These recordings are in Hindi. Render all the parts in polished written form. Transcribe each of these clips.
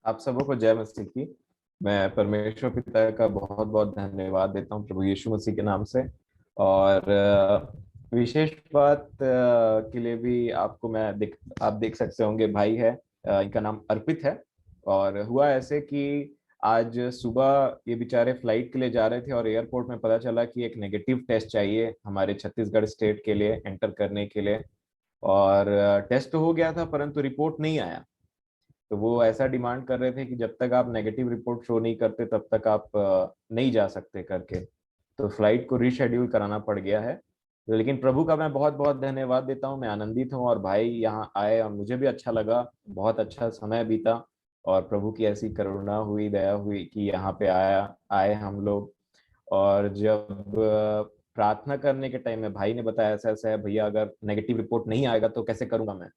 आप सबों को जय मसीह की। मैं परमेश्वर पिता का बहुत बहुत धन्यवाद देता हूँ प्रभु यीशु मसीह के नाम से। और विशेष बात के लिए भी आपको आप देख सकते होंगे, भाई है, इनका नाम अर्पित है। और हुआ ऐसे कि आज सुबह ये बेचारे फ्लाइट के लिए जा रहे थे और एयरपोर्ट में पता चला कि एक नेगेटिव टेस्ट चाहिए हमारे छत्तीसगढ़ स्टेट के लिए एंटर करने के लिए। और टेस्ट तो हो गया था परंतु रिपोर्ट नहीं आया। तो वो ऐसा डिमांड कर रहे थे कि जब तक आप नेगेटिव रिपोर्ट शो नहीं करते तब तक आप नहीं जा सकते करके। तो फ्लाइट को रीशेड्यूल कराना पड़ गया है। लेकिन प्रभु का मैं बहुत बहुत धन्यवाद देता हूँ, मैं आनंदित हूँ और भाई यहाँ आए और मुझे भी अच्छा लगा, बहुत अच्छा समय बीता। और प्रभु की ऐसी करुणा हुई, दया हुई कि यहाँ पे आए हम लोग। और जब प्रार्थना करने के टाइम में भाई ने बताया ऐसा ऐसा है भैया, अगर नेगेटिव रिपोर्ट नहीं आएगा तो कैसे करूंगा मैं।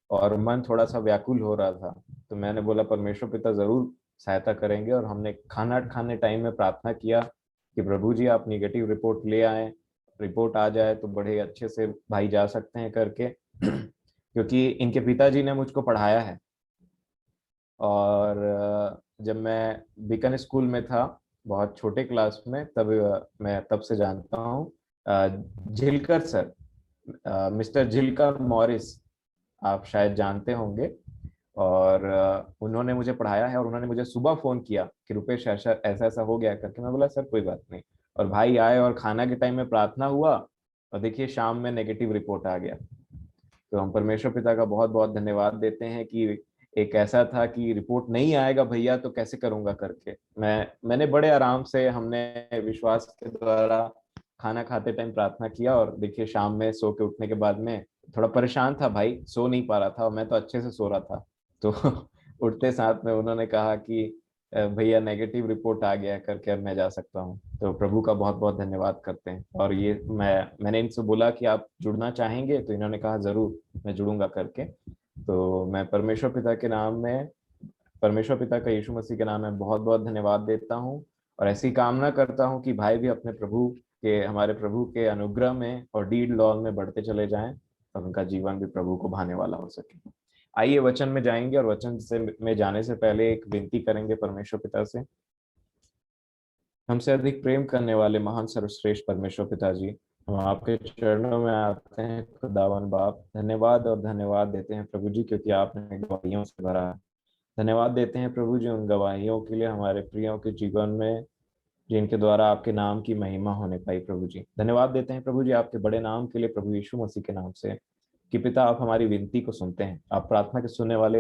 और मन थोड़ा सा व्याकुल हो रहा था। तो मैंने बोला परमेश्वर पिता जरूर सहायता करेंगे, और हमने खाना खाने टाइम में प्रार्थना किया कि प्रभु जी आप निगेटिव रिपोर्ट ले आए, रिपोर्ट आ जाए तो बड़े अच्छे से भाई जा सकते हैं करके क्योंकि इनके पिताजी ने मुझको पढ़ाया है। और जब मैं बीकन स्कूल में था, बहुत छोटे क्लास में, तब मैं तब से जानता हूँ झिलकर सर, मिस्टर झिलकर मॉरिस, आप शायद जानते होंगे। और उन्होंने मुझे पढ़ाया है और उन्होंने मुझे सुबह फोन किया कि रुपेश ऐसा ऐसा ऐसा हो गया करके। मैं बोला सर कोई बात नहीं। और भाई आए और खाना के टाइम में प्रार्थना हुआ और देखिए शाम में नेगेटिव रिपोर्ट आ गया। तो हम परमेश्वर पिता का बहुत बहुत धन्यवाद देते हैं कि एक ऐसा था कि रिपोर्ट नहीं आएगा भैया तो कैसे करूंगा करके। मैंने बड़े आराम से, हमने विश्वास के द्वारा खाना खाते टाइम प्रार्थना किया। और देखिए शाम में सो के उठने के बाद में थोड़ा परेशान था भाई, सो नहीं पा रहा था और मैं तो अच्छे से सो रहा था। तो उठते साथ में उन्होंने कहा कि भैया नेगेटिव रिपोर्ट आ गया है करके, अब मैं जा सकता हूँ। तो प्रभु का बहुत बहुत धन्यवाद करते हैं। और ये मैंने इनसे बोला कि आप जुड़ना चाहेंगे, तो इन्होंने कहा जरूर मैं जुड़ूंगा करके। तो मैं परमेश्वर पिता के नाम में, परमेश्वर पिता का यीशु मसीह के नाम में बहुत बहुत धन्यवाद देता हूँ। और ऐसी कामना करता हूँ कि भाई भी अपने प्रभु के, हमारे प्रभु के अनुग्रह में और डीड लॉल में बढ़ते चले जाएं और उनका जीवन भी प्रभु को भाने वाला हो सके। आइए वचन में जाएंगे, और वचन से में जाने से पहले एक विनती करेंगे परमेश्वर पिता से। हमसे अधिक प्रेम करने वाले महान सर्वश्रेष्ठ परमेश्वर पिताजी, हम आपके चरणों में आते हैं खुदावन बाप। धन्यवाद और धन्यवाद देते हैं प्रभु जी, क्योंकि आपने गवाहियों से भरा है। धन्यवाद देते हैं प्रभु जी उन गवाहियों के लिए हमारे प्रियों के जीवन में, जिनके द्वारा आपके नाम की महिमा होने पाई। प्रभु जी धन्यवाद देते हैं प्रभु जी आपके बड़े नाम के लिए, प्रभु यीशु मसीह के नाम से, कि पिता आप हमारी विनती को सुनते हैं। आप प्रार्थना के सुनने वाले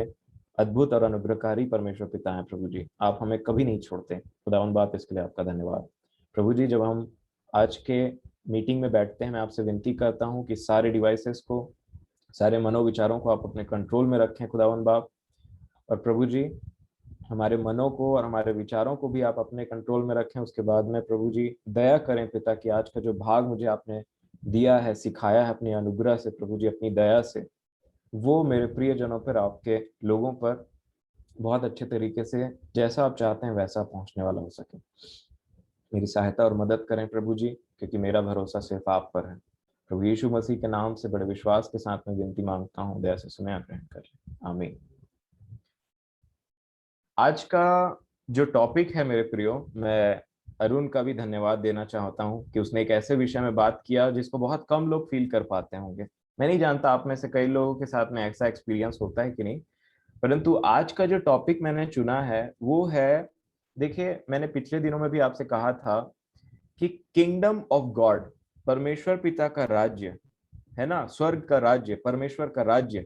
अद्भुत और अनुग्रहकारी परमेश्वर पिता हैं प्रभु जी, आप हमें कभी नहीं छोड़ते। खुदावन बात इसके लिए आपका धन्यवाद। प्रभु जी जब हम आज के मीटिंग में बैठते हैं, मैं आपसे विनती करता हूँ कि सारे डिवाइसेस को, सारे मनोविचारों को आप अपने कंट्रोल में रखें खुदावन बाप। और प्रभु जी हमारे मनों को और हमारे विचारों को भी आप अपने कंट्रोल में रखें। उसके बाद में प्रभु जी दया करें पिता कि आज का जो भाग मुझे आपने दिया है, सिखाया है अपनी अनुग्रह से, प्रभु जी अपनी दया से, वो मेरे प्रियजनों पर, आपके लोगों पर बहुत अच्छे तरीके से, जैसा आप चाहते हैं वैसा पहुंचने वाला हो सके। मेरी सहायता और मदद करें प्रभु जी, क्योंकि मेरा भरोसा सिर्फ आप पर है। प्रभु यीशु मसीह के नाम से बड़े विश्वास के साथ में विनती मांगता हूँ, दया से सुने और ग्रहण करें, आमीन। आज का जो टॉपिक है मेरे प्रियो, मैं अरुण का भी धन्यवाद देना चाहता हूं कि उसने एक ऐसे विषय में बात किया जिसको बहुत कम लोग फील कर पाते होंगे। मैं नहीं जानता आप में से कई लोगों के साथ में ऐसा एक्सपीरियंस होता है कि नहीं, परंतु आज का जो टॉपिक मैंने चुना है वो है, देखिए मैंने पिछले दिनों में भी आपसे कहा था कि किंगडम ऑफ गॉड, परमेश्वर पिता का राज्य है ना, स्वर्ग का राज्य, परमेश्वर का राज्य।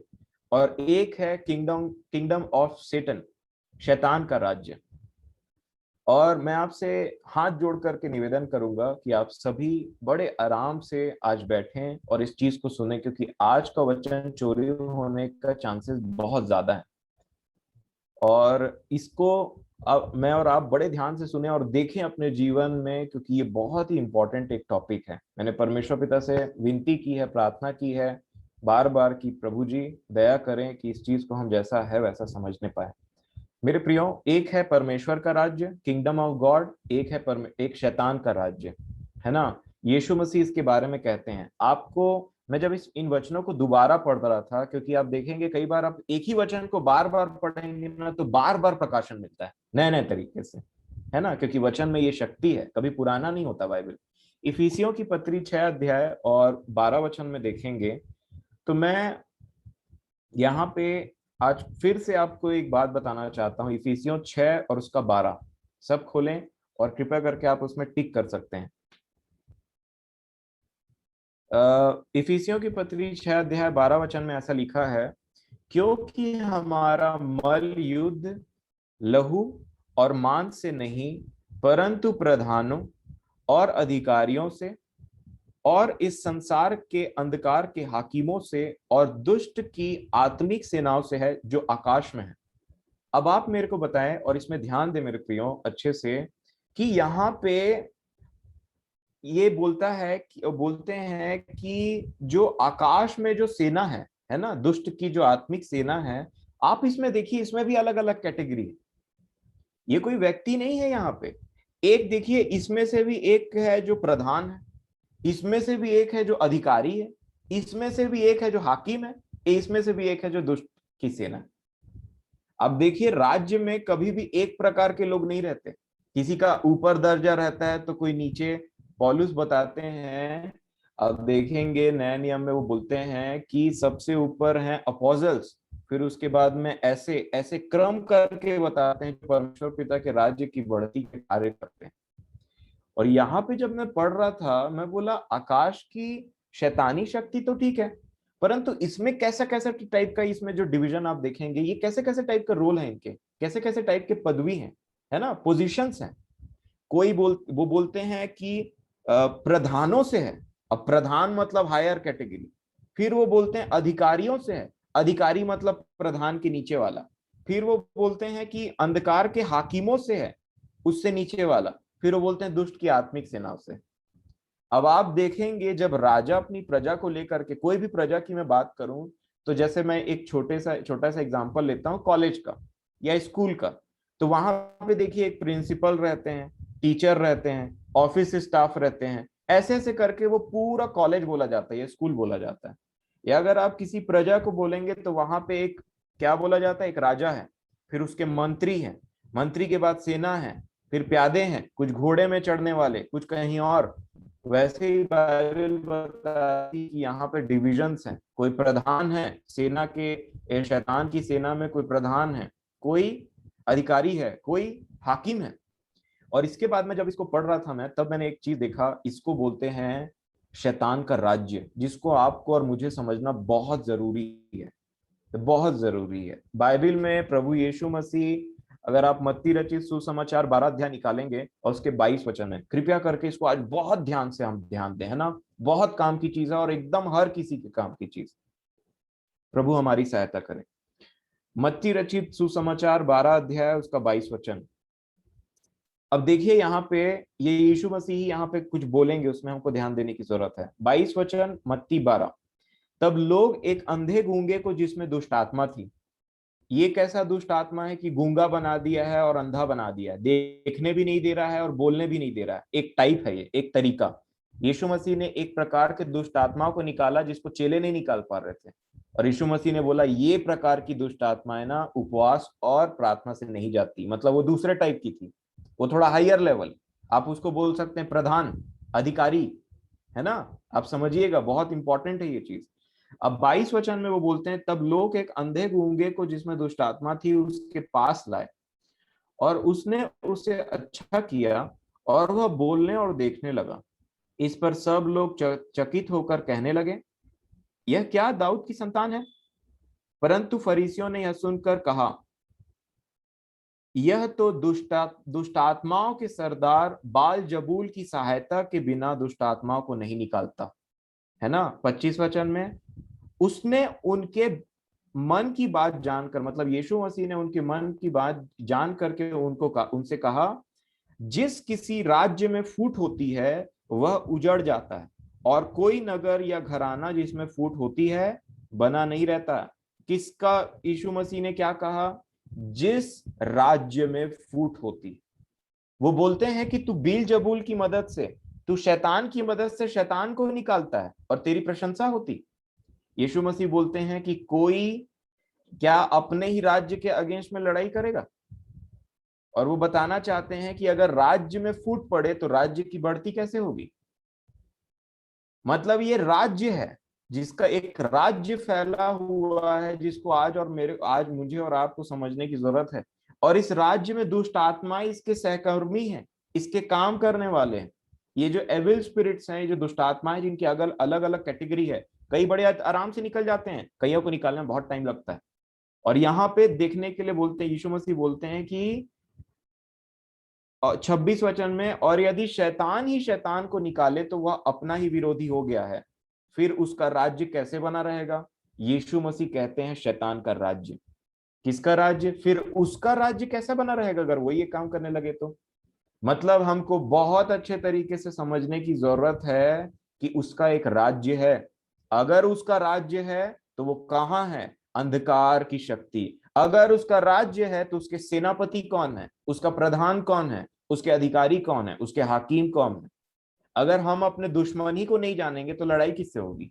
और एक है किंगडम किंगडम ऑफ सेटन, शैतान का राज्य। और मैं आपसे हाथ जोड़ करके निवेदन करूंगा कि आप सभी बड़े आराम से आज बैठें और इस चीज को सुने, क्योंकि आज का वचन चोरी होने का चांसेस बहुत ज्यादा है। और इसको अब मैं और आप बड़े ध्यान से सुने और देखें अपने जीवन में, क्योंकि ये बहुत ही इंपॉर्टेंट एक टॉपिक है। मैंने परमेश्वर पिता से विनती की है, प्रार्थना की है बार बार कि प्रभु जी दया करें कि इस चीज को हम जैसा है वैसा समझने पाए। मेरे प्रियो, एक है परमेश्वर का राज्य, किंगडम ऑफ गॉड, एक है एक शैतान का राज्य, है ना। यीशु मसीह इसके बारे में कहते हैं, आपको मैं जब इन वचनों को दोबारा पढ़ रहा था, क्योंकि आप देखेंगे कई बार आप एक ही वचन को बार बार पढ़ेंगे ना तो बार बार प्रकाशन मिलता है नए नए तरीके से, है ना, क्योंकि वचन में ये शक्ति है, कभी पुराना नहीं होता बाइबल। इफिसियों की पत्री 6 अध्याय और 12 वचन में देखेंगे तो मैं यहाँ पे आज फिर से आपको एक बात बताना चाहता हूँ। इफिसियों 6 और उसका 12 सब खोलें और कृपया करके आप उसमें टिक कर सकते हैं। इफिसियों की पत्री 6 अध्याय 12 वचन में ऐसा लिखा है, क्योंकि हमारा मल युद्ध लहू और मांस से नहीं परंतु प्रधानों और अधिकारियों से और इस संसार के अंधकार के हाकिमों से और दुष्ट की आत्मिक सेनाओं से है जो आकाश में है। अब आप मेरे को बताएं और इसमें ध्यान दें मेरे प्रियो अच्छे से, कि यहाँ पे ये बोलते हैं कि जो आकाश में जो सेना है ना, दुष्ट की जो आत्मिक सेना है, आप इसमें देखिए इसमें भी अलग अलग कैटेगरी है। ये कोई व्यक्ति नहीं है यहाँ पे। एक देखिए इसमें से भी एक है जो प्रधान है, इसमें से भी एक है जो अधिकारी है, इसमें से भी एक है जो हाकिम है, इसमें से भी एक है जो दुष्ट की सेना है। अब देखिए राज्य में कभी भी एक प्रकार के लोग नहीं रहते, किसी का ऊपर दर्जा रहता है तो कोई नीचे। पौलुस बताते हैं, अब देखेंगे नए नियम में वो बोलते हैं कि सबसे ऊपर हैं अपोजल्स, फिर उसके बाद में ऐसे ऐसे क्रम करके बताते हैं परमेश्वर पिता के राज्य की बढ़ती के कार्य करते हैं। और यहाँ पे जब मैं पढ़ रहा था मैं बोला आकाश की शैतानी शक्ति तो ठीक है, परंतु इसमें कैसा कैसा टाइप का, इसमें जो डिवीजन आप देखेंगे ये कैसे कैसे टाइप का रोल है इनके, कैसे कैसे टाइप के पदवी हैं, है ना, पोजीशंस हैं। वो बोलते हैं कि प्रधानों से है। अब प्रधान मतलब हायर कैटेगरी। फिर वो बोलते हैं अधिकारियों से है, अधिकारी मतलब प्रधान के नीचे वाला। फिर वो बोलते हैं कि अंधकार के हाकिमों से है, उससे नीचे वाला। फिर वो बोलते हैं दुष्ट की आत्मिक सेनाओं से। अब आप देखेंगे जब राजा अपनी प्रजा को लेकर के, कोई भी प्रजा की मैं बात करूं, तो जैसे मैं एक छोटा सा एग्जांपल लेता हूं कॉलेज का या स्कूल का, तो वहां पे देखिए एक प्रिंसिपल रहते हैं, टीचर रहते हैं, ऑफिस स्टाफ रहते हैं, ऐसे ऐसे करके वो पूरा कॉलेज बोला जाता है या स्कूल बोला जाता है। या अगर आप किसी प्रजा को बोलेंगे तो वहां पे एक क्या बोला जाता है, एक राजा है, फिर उसके मंत्री हैं, मंत्री के बाद सेना है, फिर प्यादे हैं, कुछ घोड़े में चढ़ने वाले, कुछ कहीं और। वैसे ही बाइबल बताती कि यहाँ पे डिविजन्स हैं, कोई प्रधान है सेना के, शैतान की सेना में कोई प्रधान है, कोई अधिकारी है, कोई हाकिम है। और इसके बाद में जब इसको पढ़ रहा था मैं, तब मैंने एक चीज देखा, इसको बोलते हैं शैतान का राज्य, जिसको आपको और मुझे समझना बहुत जरूरी है, बहुत जरूरी है। बाइबल में प्रभु यीशु मसीह, अगर आप मत्ती रचित सुसमाचार 12 अध्याय निकालेंगे और उसके 22 वचन है, कृपया करके इसको आज बहुत ध्यान से हम ध्यान दें, है ना, बहुत काम की चीज है और एकदम हर किसी के काम की चीज। प्रभु हमारी सहायता करें। मत्ती रचित सुसमाचार 12 अध्याय उसका 22 वचन। अब देखिए यहाँ पे ये यीशु मसीह यहाँ पे कुछ बोलेंगे, उसमें हमको ध्यान देने की जरूरत है। 22 वचन मत्ती 12। तब लोग एक अंधे गूंगे को जिसमें दुष्ट आत्मा थी, ये कैसा दुष्ट आत्मा है कि गूंगा बना दिया है और अंधा बना दिया है, देखने भी नहीं दे रहा है और बोलने भी नहीं दे रहा है, एक टाइप है ये, एक तरीका। यीशु मसीह ने एक प्रकार के दुष्ट आत्माओं को निकाला जिसको चेले नहीं निकाल पा रहे थे, और यीशु मसीह ने बोला ये प्रकार की दुष्ट आत्माएं ना उपवास और प्रार्थना से नहीं जाती। मतलब वो दूसरे टाइप की थी, वो थोड़ा हायर लेवल, आप उसको बोल सकते हैं प्रधान, अधिकारी, है ना। आप समझिएगा, बहुत इंपॉर्टेंट है ये चीज। अब 22 वचन में वो बोलते हैं, तब लोग एक अंधे गूंगे को जिसमें दुष्ट आत्मा थी उसके पास लाए और उसने उसे अच्छा किया और वह बोलने और देखने लगा। इस पर सब लोग चकित होकर कहने लगे, यह क्या दाऊद की संतान है? परंतु फरीसियों ने यह सुनकर कहा, यह तो दुष्ट आत्माओं के सरदार बाल जबूल की सहायता के बिना दुष्ट आत्माओं को नहीं निकालता, है ना। 25 वचन में उसने उनके मन की बात जानकर, मतलब यीशु मसीह ने उनके मन की बात जान करके उनसे कहा, जिस किसी राज्य में फूट होती है वह उजड़ जाता है, और कोई नगर या घराना जिसमें फूट होती है बना नहीं रहता। किसका यीशु मसीह ने क्या कहा? जिस राज्य में फूट होती। वो बोलते हैं कि तू बील जबूल की मदद से तू शैतान की मदद से शैतान को निकालता है और तेरी प्रशंसा होती। यीशु मसीह बोलते हैं कि कोई क्या अपने ही राज्य के अगेंस्ट में लड़ाई करेगा, और वो बताना चाहते हैं कि अगर राज्य में फूट पड़े तो राज्य की बढ़ती कैसे होगी। मतलब ये राज्य है जिसका एक राज्य फैला हुआ है, जिसको आज मुझे और आपको समझने की जरूरत है। और इस राज्य में दुष्ट आत्माएं इसके सहकर्मी हैं, इसके काम करने वाले हैं। ये जो एविल स्पिरिट्स हैं, ये जो दुष्ट आत्माएं जिनकी अलग अलग कैटेगरी है, कई बड़े आराम से निकल जाते हैं, कईयों को निकालने में बहुत टाइम लगता है। और यहाँ पे देखने के लिए बोलते हैं, यीशु मसीह बोलते हैं कि 26 वचन में, और यदि शैतान ही शैतान को निकाले तो वह अपना ही विरोधी हो गया है, फिर उसका राज्य कैसे बना रहेगा। यीशु मसीह कहते हैं शैतान का राज्य। किसका राज्य? फिर उसका राज्य कैसे बना रहेगा अगर वो ये काम करने लगे तो। मतलब हमको बहुत अच्छे तरीके से समझने की जरूरत है कि उसका एक राज्य है। अगर उसका राज्य है तो वो कहाँ है? अंधकार की शक्ति। अगर उसका राज्य है तो उसके सेनापति कौन है, उसका प्रधान कौन है, उसके अधिकारी कौन है, उसके हाकिम कौन है। अगर हम अपने दुश्मन ही को नहीं जानेंगे तो लड़ाई किससे होगी।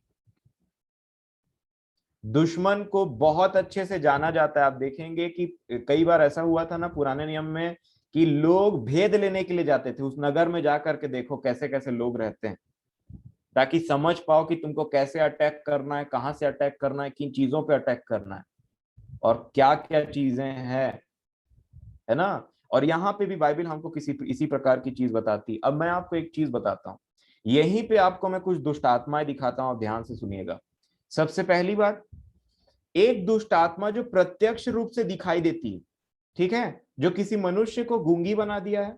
दुश्मन को बहुत अच्छे से जाना जाता है। आप देखेंगे कि कई बार ऐसा हुआ था ना पुराने नियम में, कि लोग भेद लेने के लिए जाते थे उस नगर में, जाकर के देखो कैसे कैसे लोग रहते हैं, ताकि समझ पाओ कि तुमको कैसे अटैक करना है, कहां से अटैक करना है, किन चीजों पे अटैक करना है, और क्या क्या चीजें हैं, है ना। और यहाँ पे भी बाइबल हमको इसी प्रकार की चीज बताती। अब मैं आपको एक चीज बताता हूँ, यहीं पे आपको मैं कुछ दुष्ट आत्माएं दिखाता हूँ, आप ध्यान से सुनिएगा। सबसे पहली बात, एक दुष्ट आत्मा जो प्रत्यक्ष रूप से दिखाई देती है, ठीक है, जो किसी मनुष्य को गूंगी बना दिया है,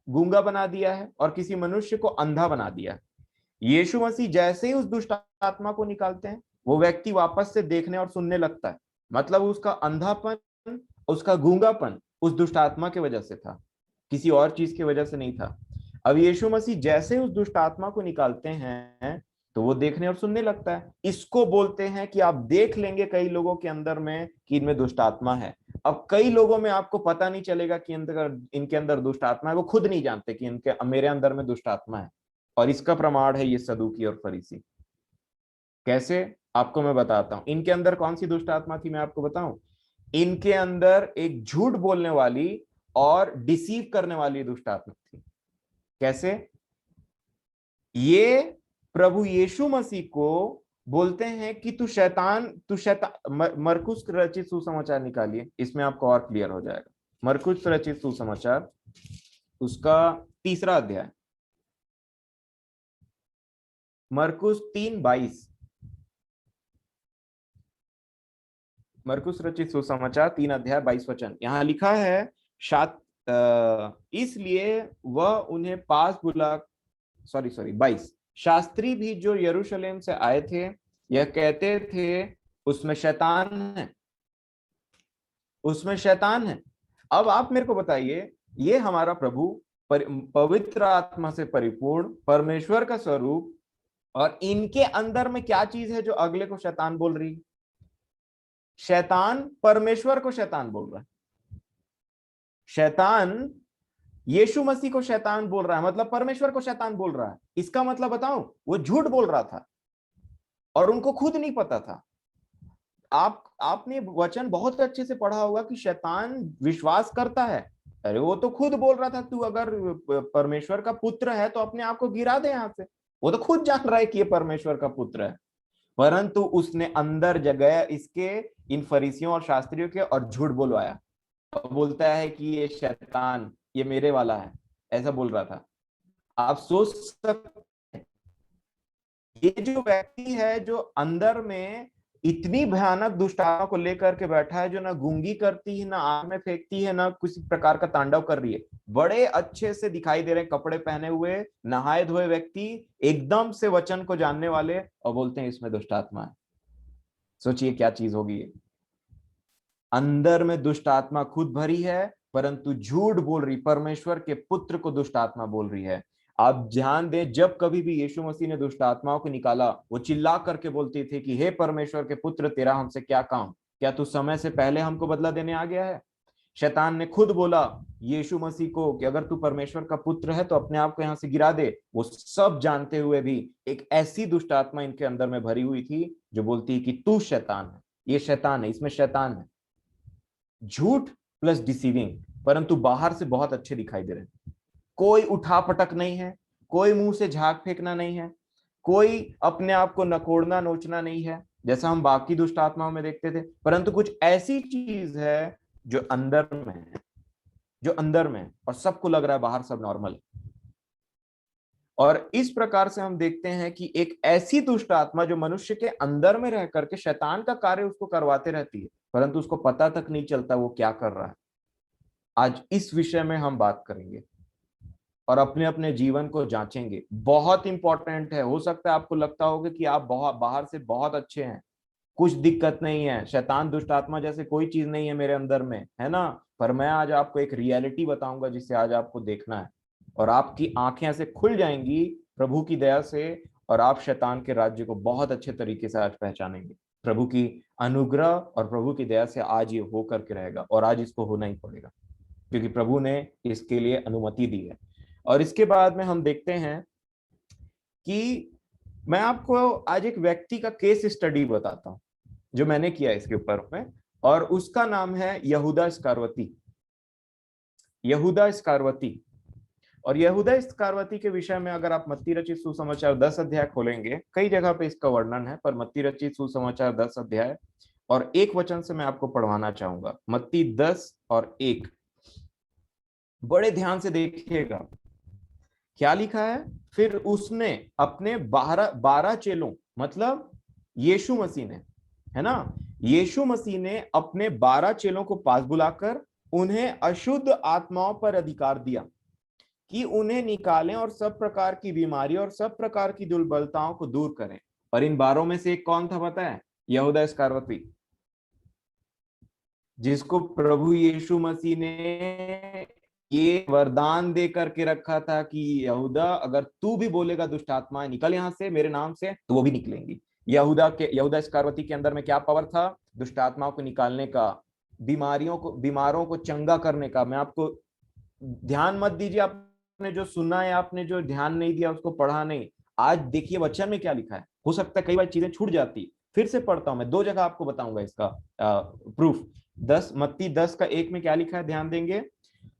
गूंगा बना दिया है, और किसी मनुष्य को अंधा बना दिया है। यीशु मसीह जैसे ही उस दुष्ट आत्मा को निकालते हैं, वो व्यक्ति वापस से देखने और सुनने लगता है। मतलब उसका अंधापन, उसका गूंगापन उस दुष्ट आत्मा की वजह से था, किसी और चीज की वजह से नहीं था। अब यीशु मसीह जैसे उस दुष्ट आत्मा को निकालते हैं तो वो देखने और सुनने लगता है। इसको बोलते हैं कि आप देख लेंगे कई लोगों के अंदर में कि इनमें दुष्ट आत्मा है। अब कई लोगों में आपको पता नहीं चलेगा कि इनके अंदर दुष्ट आत्मा है, वो खुद नहीं जानते कि इनके मेरे अंदर में दुष्ट आत्मा है। और इसका प्रमाण है ये सदूकी और फरीसी। कैसे? आपको मैं बताता हूं इनके अंदर कौन सी दुष्ट आत्मा थी। मैं आपको बताऊं, इनके अंदर एक झूठ बोलने वाली और डिसीव करने वाली दुष्ट आत्मा थी। कैसे? ये प्रभु यीशु मसीह को बोलते हैं कि तू शैतान मरकुस रचित सुसमाचार निकालिए, इसमें आपको और क्लियर हो जाएगा। मरकुस रचित सुसमाचार, उसका 3रा अध्याय, मरकुस 3:22। मरकुस रचित सुसमाचार 3 अध्याय 22 वचन, यहाँ लिखा है, इसलिए वह उन्हें पास बुला, सॉरी सॉरी 22, शास्त्री भी जो यरूशलेम से आए थे यह कहते थे उसमें शैतान है, उसमें शैतान है। अब आप मेरे को बताइए, ये हमारा प्रभु पवित्र आत्मा से परिपूर्ण परमेश्वर का स्वरूप, और इनके अंदर में क्या चीज है जो अगले को शैतान बोल रही है? शैतान परमेश्वर को शैतान बोल रहा है। शैतान यीशु मसीह को शैतान बोल रहा है, मतलब परमेश्वर को शैतान बोल रहा है। इसका मतलब बताऊं, वो झूठ बोल रहा था और उनको खुद नहीं पता था। आपने वचन बहुत अच्छे से पढ़ा होगा कि शैतान विश्वास करता है। अरे वो तो खुद बोल रहा था, तू अगर परमेश्वर का पुत्र है तो अपने आप को गिरा दे यहां से। वो तो खुद जान रहा है कि ये परमेश्वर का पुत्र है, परंतु उसने अंदर जगह इसके, इन फरीसियों और शास्त्रियों के, और झूठ बोलवाया। बोलता है कि ये शैतान, ये मेरे वाला है, ऐसा बोल रहा था। आप सोच सकते हैं, ये जो व्यक्ति है जो अंदर में इतनी भयानक दुष्टता को लेकर के बैठा है, जो ना गूंगी करती है, ना आग में फेंकती है, ना किसी प्रकार का तांडव कर रही है, बड़े अच्छे से दिखाई दे रहे हैं, कपड़े पहने हुए, नहाए धोए व्यक्ति, एकदम से वचन को जानने वाले, और बोलते हैं इसमें दुष्ट आत्मा है। सोचिए क्या चीज होगी ये। अंदर में दुष्ट आत्मा खुद भरी है, परंतु झूठ बोल रही, परमेश्वर के पुत्र को दुष्ट आत्मा बोल रही है। आप ध्यान दें, जब कभी भी यीशु मसीह ने दुष्ट आत्माओं को निकाला, वो चिल्ला करके बोलती थी कि हे परमेश्वर के पुत्र, तेरा हमसे क्या काम? क्या तू समय से पहले हमको बदला देने आ गया है? शैतान ने खुद बोला यीशु मसीह को कि अगर तू परमेश्वर का पुत्र है तो अपने आप को यहां से गिरा दे। वो सब जानते हुए भी एक ऐसी दुष्ट आत्मा इनके अंदर में भरी हुई थी जो बोलती है कि तू शैतान है, ये शैतान है, इसमें शैतान है। झूठ प्लस डिसीविंग, परंतु बाहर से बहुत अच्छे दिखाई दे रहे हैं। कोई उठापटक नहीं है, कोई मुंह से झाग फेंकना नहीं है, कोई अपने आप को नकोड़ना नोचना नहीं है जैसा हम बाकी दुष्ट आत्माओं में देखते थे, परंतु कुछ ऐसी चीज है जो अंदर में है, जो अंदर में है, और सबको लग रहा है बाहर सब नॉर्मल है। और इस प्रकार से हम देखते हैं कि एक ऐसी दुष्ट आत्मा जो मनुष्य के अंदर में रह करके शैतान का कार्य उसको करवाते रहती है, परंतु उसको पता तक नहीं चलता वो क्या कर रहा है। आज इस विषय में हम बात करेंगे और अपने अपने जीवन को जांचेंगे। बहुत इंपॉर्टेंट है। हो सकता है आपको लगता होगा कि आप बहुत बाहर से बहुत अच्छे हैं, कुछ दिक्कत नहीं है, शैतान दुष्ट आत्मा जैसे कोई चीज नहीं है मेरे अंदर में, है ना। पर मैं आज आपको एक रियलिटी बताऊंगा जिसे आज आपको देखना है, और आपकी आंखें ऐसे खुल जाएंगी प्रभु की दया से, और आप शैतान के राज्य को बहुत अच्छे तरीके से आज पहचानेंगे। प्रभु की अनुग्रह और प्रभु की दया से आज ये हो करके रहेगा, और आज इसको होना ही पड़ेगा क्योंकि प्रभु ने इसके लिए अनुमति दी है। और इसके बाद में हम देखते हैं कि मैं आपको आज एक व्यक्ति का केस स्टडी बताता हूं जो मैंने किया इसके ऊपर में, और उसका नाम है यहूदा इस्करियोती। यहूदा इस्करियोती। और यहूदा इस्करियोती के विषय में अगर आप मत्ती रचित सुसमाचार 10 अध्याय खोलेंगे, कई जगह पे इसका वर्णन है, पर मत्ती रचित सुसमाचार 10 अध्याय और 1 वचन से मैं आपको पढ़वाना चाहूंगा। मत्ती 10 और 1, बड़े ध्यान से देखिएगा क्या लिखा है। फिर उसने अपने 12 चेलों, मतलब यीशु मसीह ने, है ना, यीशु मसीह ने अपने 12 चेलों को पास बुलाकर उन्हें अशुद्ध आत्माओं पर अधिकार दिया कि उन्हें निकालें और सब प्रकार की बीमारी और सब प्रकार की दुर्बलताओं को दूर करें। और इन 12 में से एक कौन था पता है? यहूदा इस्करियोती, जिसको प्रभु यीशु मसीह ने ये वरदान दे करके रखा था कि यहूदा अगर तू भी बोलेगा दुष्ट आत्माएं निकल यहां से मेरे नाम से, तो वो भी निकलेंगी। यहूदा इस्करियोती के अंदर में क्या पावर था? दुष्ट आत्माओं को निकालने का, बीमारों को चंगा करने का। मैं आपको, ध्यान मत दीजिए, आपने जो सुना है, आपने जो ध्यान नहीं दिया, उसको पढ़ा नहीं। आज देखिए वचन में क्या लिखा है। हो सकता है कई बार चीजें छूट जाती, फिर से पढ़ता हूं मैं, 2 जगह आपको बताऊंगा इसका प्रूफ। मत्ती 10 का 1 में क्या लिखा है, ध्यान देंगे।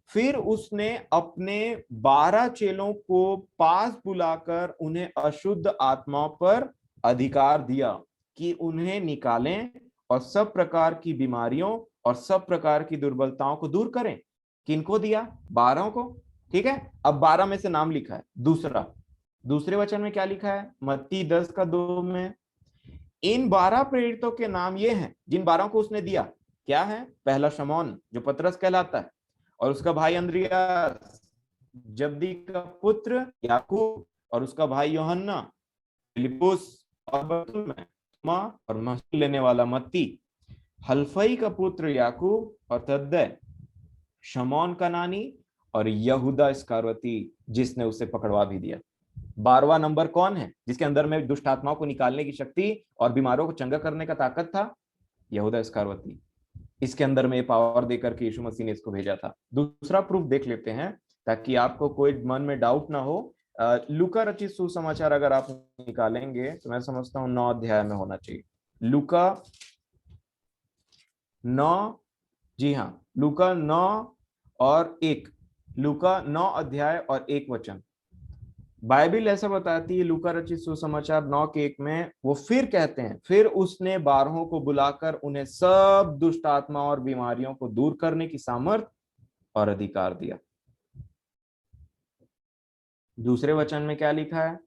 फिर उसने अपने 12 चेलों को पास बुलाकर उन्हें अशुद्ध आत्माओं पर अधिकार दिया कि उन्हें निकालें और सब प्रकार की बीमारियों और सब प्रकार की दुर्बलताओं को दूर करें। किनको दिया? 12 को, ठीक है। अब 12 में से नाम लिखा है। दूसरे वचन में क्या लिखा है? मत्ती 10 का 2 में इन 12 प्रेरितों के नाम ये हैं जिन 12 को उसने दिया। क्या है? पहला शमौन जो पतरस कहलाता है, और उसका भाई अंद्रियास, जब्दी का पुत्र याकूब, और उसका भाई यूहन्ना, फिलिप्पुस और बरतुल्मै, और महसूल लेने वाला मत्ती, हलफई का पुत्र याकूब और तद्दै, शमौन कनानी, और यहूदा इस्करियोती जिसने उसे पकड़वा भी दिया। 12वां नंबर कौन है जिसके अंदर में दुष्ट आत्माओं को निकालने की शक्ति और बीमारों को चंगा करने का ताकत था? यहूदा इस्करियोती। इसके अंदर में पावर देकर के यीशु मसीह ने इसको भेजा था। दूसरा प्रूफ देख लेते हैं ताकि आपको कोई मन में डाउट ना हो। लूका रचित सुसमाचार अगर आप निकालेंगे तो मैं समझता हूं 9 अध्याय में होना चाहिए। लूका 9, जी हाँ, लूका 9 और 1, लूका 9 अध्याय और 1 वचन। बाइबिल ऐसा बताती है, लूका रचित सुसमाचार 9 के 1 में वो फिर कहते हैं, फिर उसने 12 को बुलाकर उन्हें सब दुष्ट आत्मा और बीमारियों को दूर करने की सामर्थ और अधिकार दिया। दूसरे वचन में क्या लिखा है?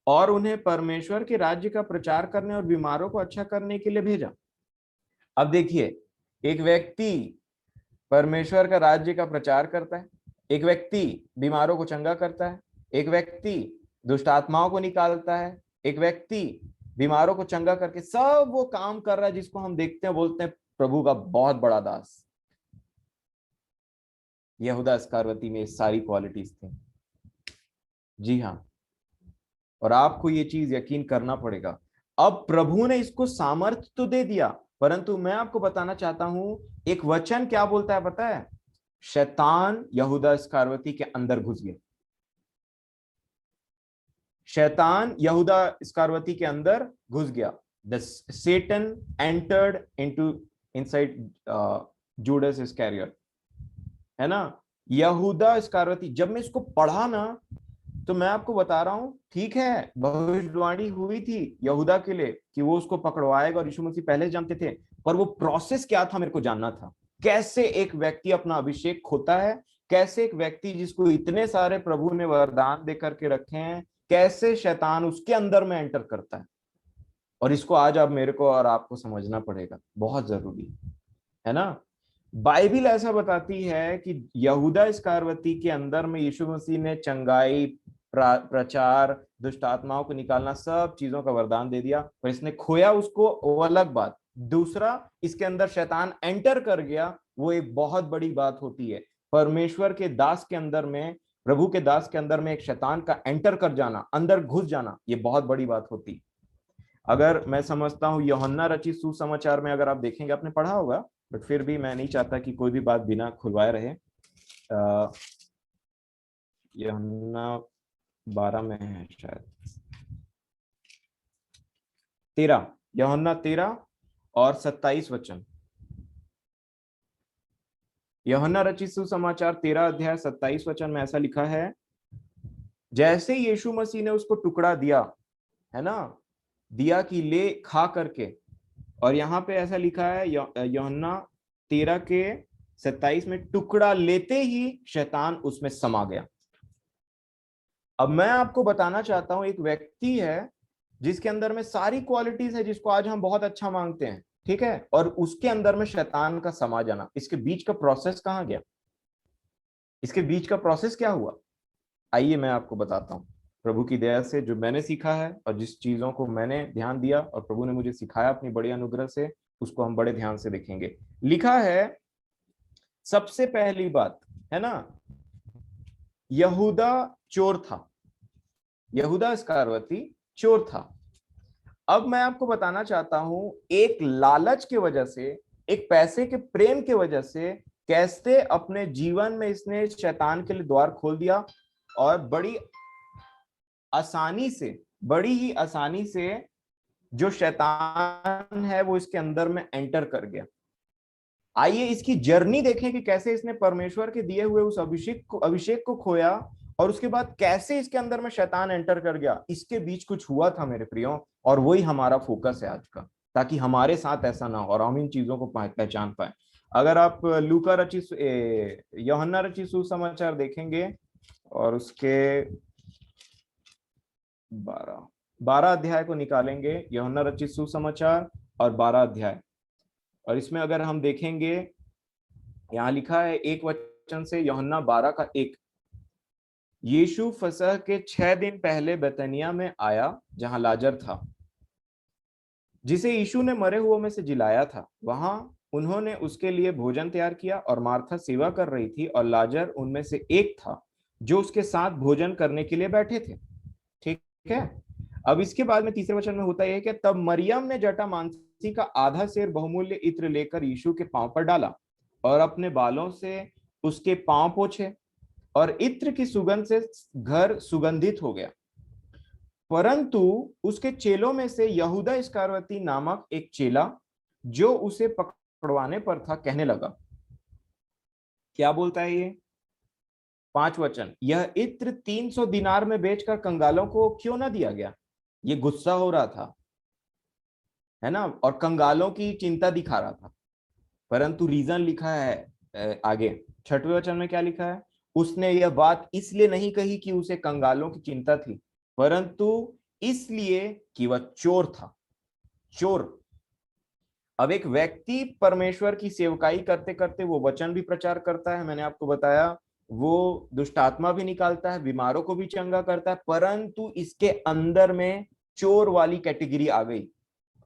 और उन्हें परमेश्वर के राज्य का प्रचार करने और बीमारों को अच्छा करने के लिए भेजा। अब देखिए, एक व्यक्ति परमेश्वर का राज्य का प्रचार करता है, एक व्यक्ति बीमारों को चंगा करता है, एक व्यक्ति दुष्ट आत्माओं को निकालता है, एक व्यक्ति बीमारों को चंगा करके सब वो काम कर रहा है जिसको हम देखते हैं, बोलते हैं प्रभु का बहुत बड़ा दास। यहूदा इस्करियोती में सारी क्वालिटीज थी। जी हाँ, और आपको ये चीज यकीन करना पड़ेगा। अब प्रभु ने इसको सामर्थ्य तो दे दिया, परंतु मैं आपको बताना चाहता हूं एक वचन क्या बोलता है पता है? शैतान यहूदा इस्करियोती के अंदर घुस गया। शैतान यहूदा इस्करियोती के अंदर घुस गया। The Satan entered into inside Judas Iscariot, है ना। यहूदा इस्करियोती, जब मैं इसको पढ़ा ना, तो मैं आपको बता रहा हूं, ठीक है भविष्यवाणी हुई थी यहूदा के लिए कि वो उसको पकड़वाएगा, और यीशु मसीह पहले जानते थे, पर वो प्रोसेस क्या था मेरे को जानना था। कैसे एक व्यक्ति अपना अभिषेक खोता है, कैसे एक व्यक्ति जिसको इतने सारे प्रभु ने वरदान दे करके रखे हैं, कैसे शैतान उसके अंदर में एंटर करता है। और इसको आज अब मेरे को और आपको समझना पड़ेगा, बहुत जरूरी है ना। बाइबिल ऐसा बताती है कि यहूदा इस्करियोती के अंदर में यीशु मसीह ने चंगाई, प्रचार, दुष्ट आत्माओं को निकालना, सब चीजों का वरदान दे दिया, पर इसने खोया उसको, वो अलग बात। दूसरा, इसके अंदर शैतान एंटर कर गया, वो एक बहुत बड़ी बात होती है। परमेश्वर के दास के अंदर में, प्रभु के दास के अंदर में एक शैतान का एंटर कर जाना, अंदर घुस जाना, ये बहुत बड़ी बात होती। अगर मैं समझता हूँ यूहन्ना रचित सुसमाचार में अगर आप देखेंगे, आपने पढ़ा होगा, बट फिर भी मैं नहीं चाहता कि कोई भी बात बिना खुलवाए रहे। यूहन्ना 12 में है शायद, 13, यूहन्ना 13 और 27 वचन। यूहन्ना रचित सुसमाचार 13 अध्याय 27 वचन में ऐसा लिखा है, जैसे यीशु मसीह ने उसको टुकड़ा दिया, है ना, दिया कि ले खा करके, और यहाँ पे ऐसा लिखा है यूहन्ना 13 के 27 में, टुकड़ा लेते ही शैतान उसमें समा गया। अब मैं आपको बताना चाहता हूं, एक व्यक्ति है जिसके अंदर में सारी क्वालिटीज है, जिसको आज हम बहुत अच्छा मांगते हैं, ठीक है, और उसके अंदर में शैतान का समा जाना, इसके बीच का प्रोसेस कहां गया? इसके बीच का प्रोसेस क्या हुआ? आइए मैं आपको बताता हूं। प्रभु की दया से जो मैंने सीखा है और जिस चीजों को मैंने ध्यान दिया और प्रभु ने मुझे सिखाया अपनी बड़ी अनुग्रह से, उसको हम बड़े ध्यान से देखेंगे। लिखा है, सबसे पहली बात, है ना, यहूदा चोर था, यहूदा इस्करियोती चोर था। अब मैं आपको बताना चाहता हूं, एक लालच की वजह से, एक पैसे के प्रेम की वजह से, कैसे अपने जीवन में इसने शैतान के लिए द्वार खोल दिया, और बड़ी आसानी से, बड़ी ही आसानी से जो शैतान है वो इसके अंदर में एंटर कर गया। आइए इसकी जर्नी देखें कि कैसे इसने परमेश्वर के दिए हुए उस अभिषेक को खोया, और उसके बाद कैसे इसके अंदर में शैतान एंटर कर गया। इसके बीच कुछ हुआ था मेरे प्रियो, और वही हमारा फोकस है आज का, ताकि हमारे साथ ऐसा ना हो और हम इन चीजों को पहचान पाए। अगर आप लूका रचित यूहन्ना रचित सुसमाचार देखेंगे और उसके 12 अध्याय को निकालेंगे, यूहन्ना रचित सुसमाचार और 12 अध्याय, और इसमें अगर हम देखेंगे, यहां लिखा है एक वचन से, यूहन्ना 12 का 1, यीशु फसह के 6 दिन पहले बेतनिया में आया, जहां लाजर था, जिसे यीशु ने मरे हुओं में से जिलाया था। वहां उन्होंने उसके लिए भोजन तैयार किया, और मार्था सेवा कर रही थी, और लाजर उनमें से एक था जो उसके साथ भोजन करने के लिए बैठे थे। ठीक है। अब इसके बाद में तीसरे वचन में होता यह कि तब मरियम ने जटा मांसी का आधा सेर बहुमूल्य इत्र लेकर यीशु के पांव पर डाला, और अपने बालों से उसके पांव पोंछे, और इत्र की सुगंध से घर सुगंधित हो गया। परंतु उसके चेलों में से यहूदा इस्करियोती नामक एक चेला, जो उसे पकड़वाने पर था, कहने लगा, क्या बोलता है ये 5 वचन, यह इत्र 300 दिनार में बेचकर कंगालों को क्यों ना दिया गया? ये गुस्सा हो रहा था, है ना, और कंगालों की चिंता दिखा रहा था। परंतु रीजन लिखा है आगे 6वें वचन में, क्या लिखा है? उसने यह बात इसलिए नहीं कही कि उसे कंगालों की चिंता थी, परंतु इसलिए कि वह चोर था। चोर। अब एक व्यक्ति परमेश्वर की सेवकाई करते करते वो वचन भी प्रचार करता है, मैंने आपको बताया, वो दुष्ट आत्मा भी निकालता है, बीमारों को भी चंगा करता है, परंतु इसके अंदर में चोर वाली कैटेगरी आ गई।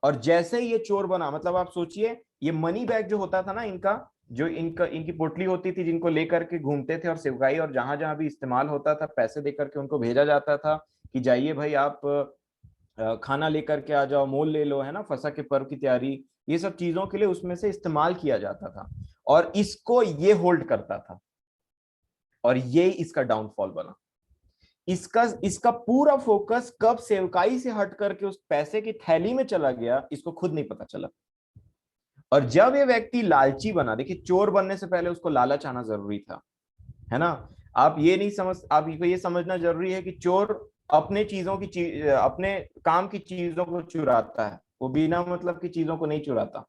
और जैसे ही ये चोर बना, मतलब आप सोचिए, ये मनी बैग जो होता था ना इनका, जो इनकी पोटली होती थी, जिनको लेकर के घूमते थे और सेवकाई और जहां जहां भी इस्तेमाल होता था, पैसे देकर के उनको भेजा जाता था कि जाइए भाई आप खाना लेकर के आ जाओ, मोल ले लो, है ना, फसह के पर्व की तैयारी ये सब चीजों के लिए उसमें से इस्तेमाल किया जाता था, और इसको ये होल्ड करता था, और ये इसका डाउनफॉल बना। इसका इसका पूरा फोकस कब सेवकाई से हट करके उस पैसे की थैली में चला गया, इसको खुद नहीं पता चला। और जब ये व्यक्ति लालची बना, देखिए चोर बनने से पहले उसको लालच आना जरूरी था, है ना। आप ये नहीं समझ, आपको ये समझना जरूरी है कि चोर अपने चीजों की अपने काम की चीजों को चुराता है, वो बिना मतलब की चीजों को नहीं चुराता।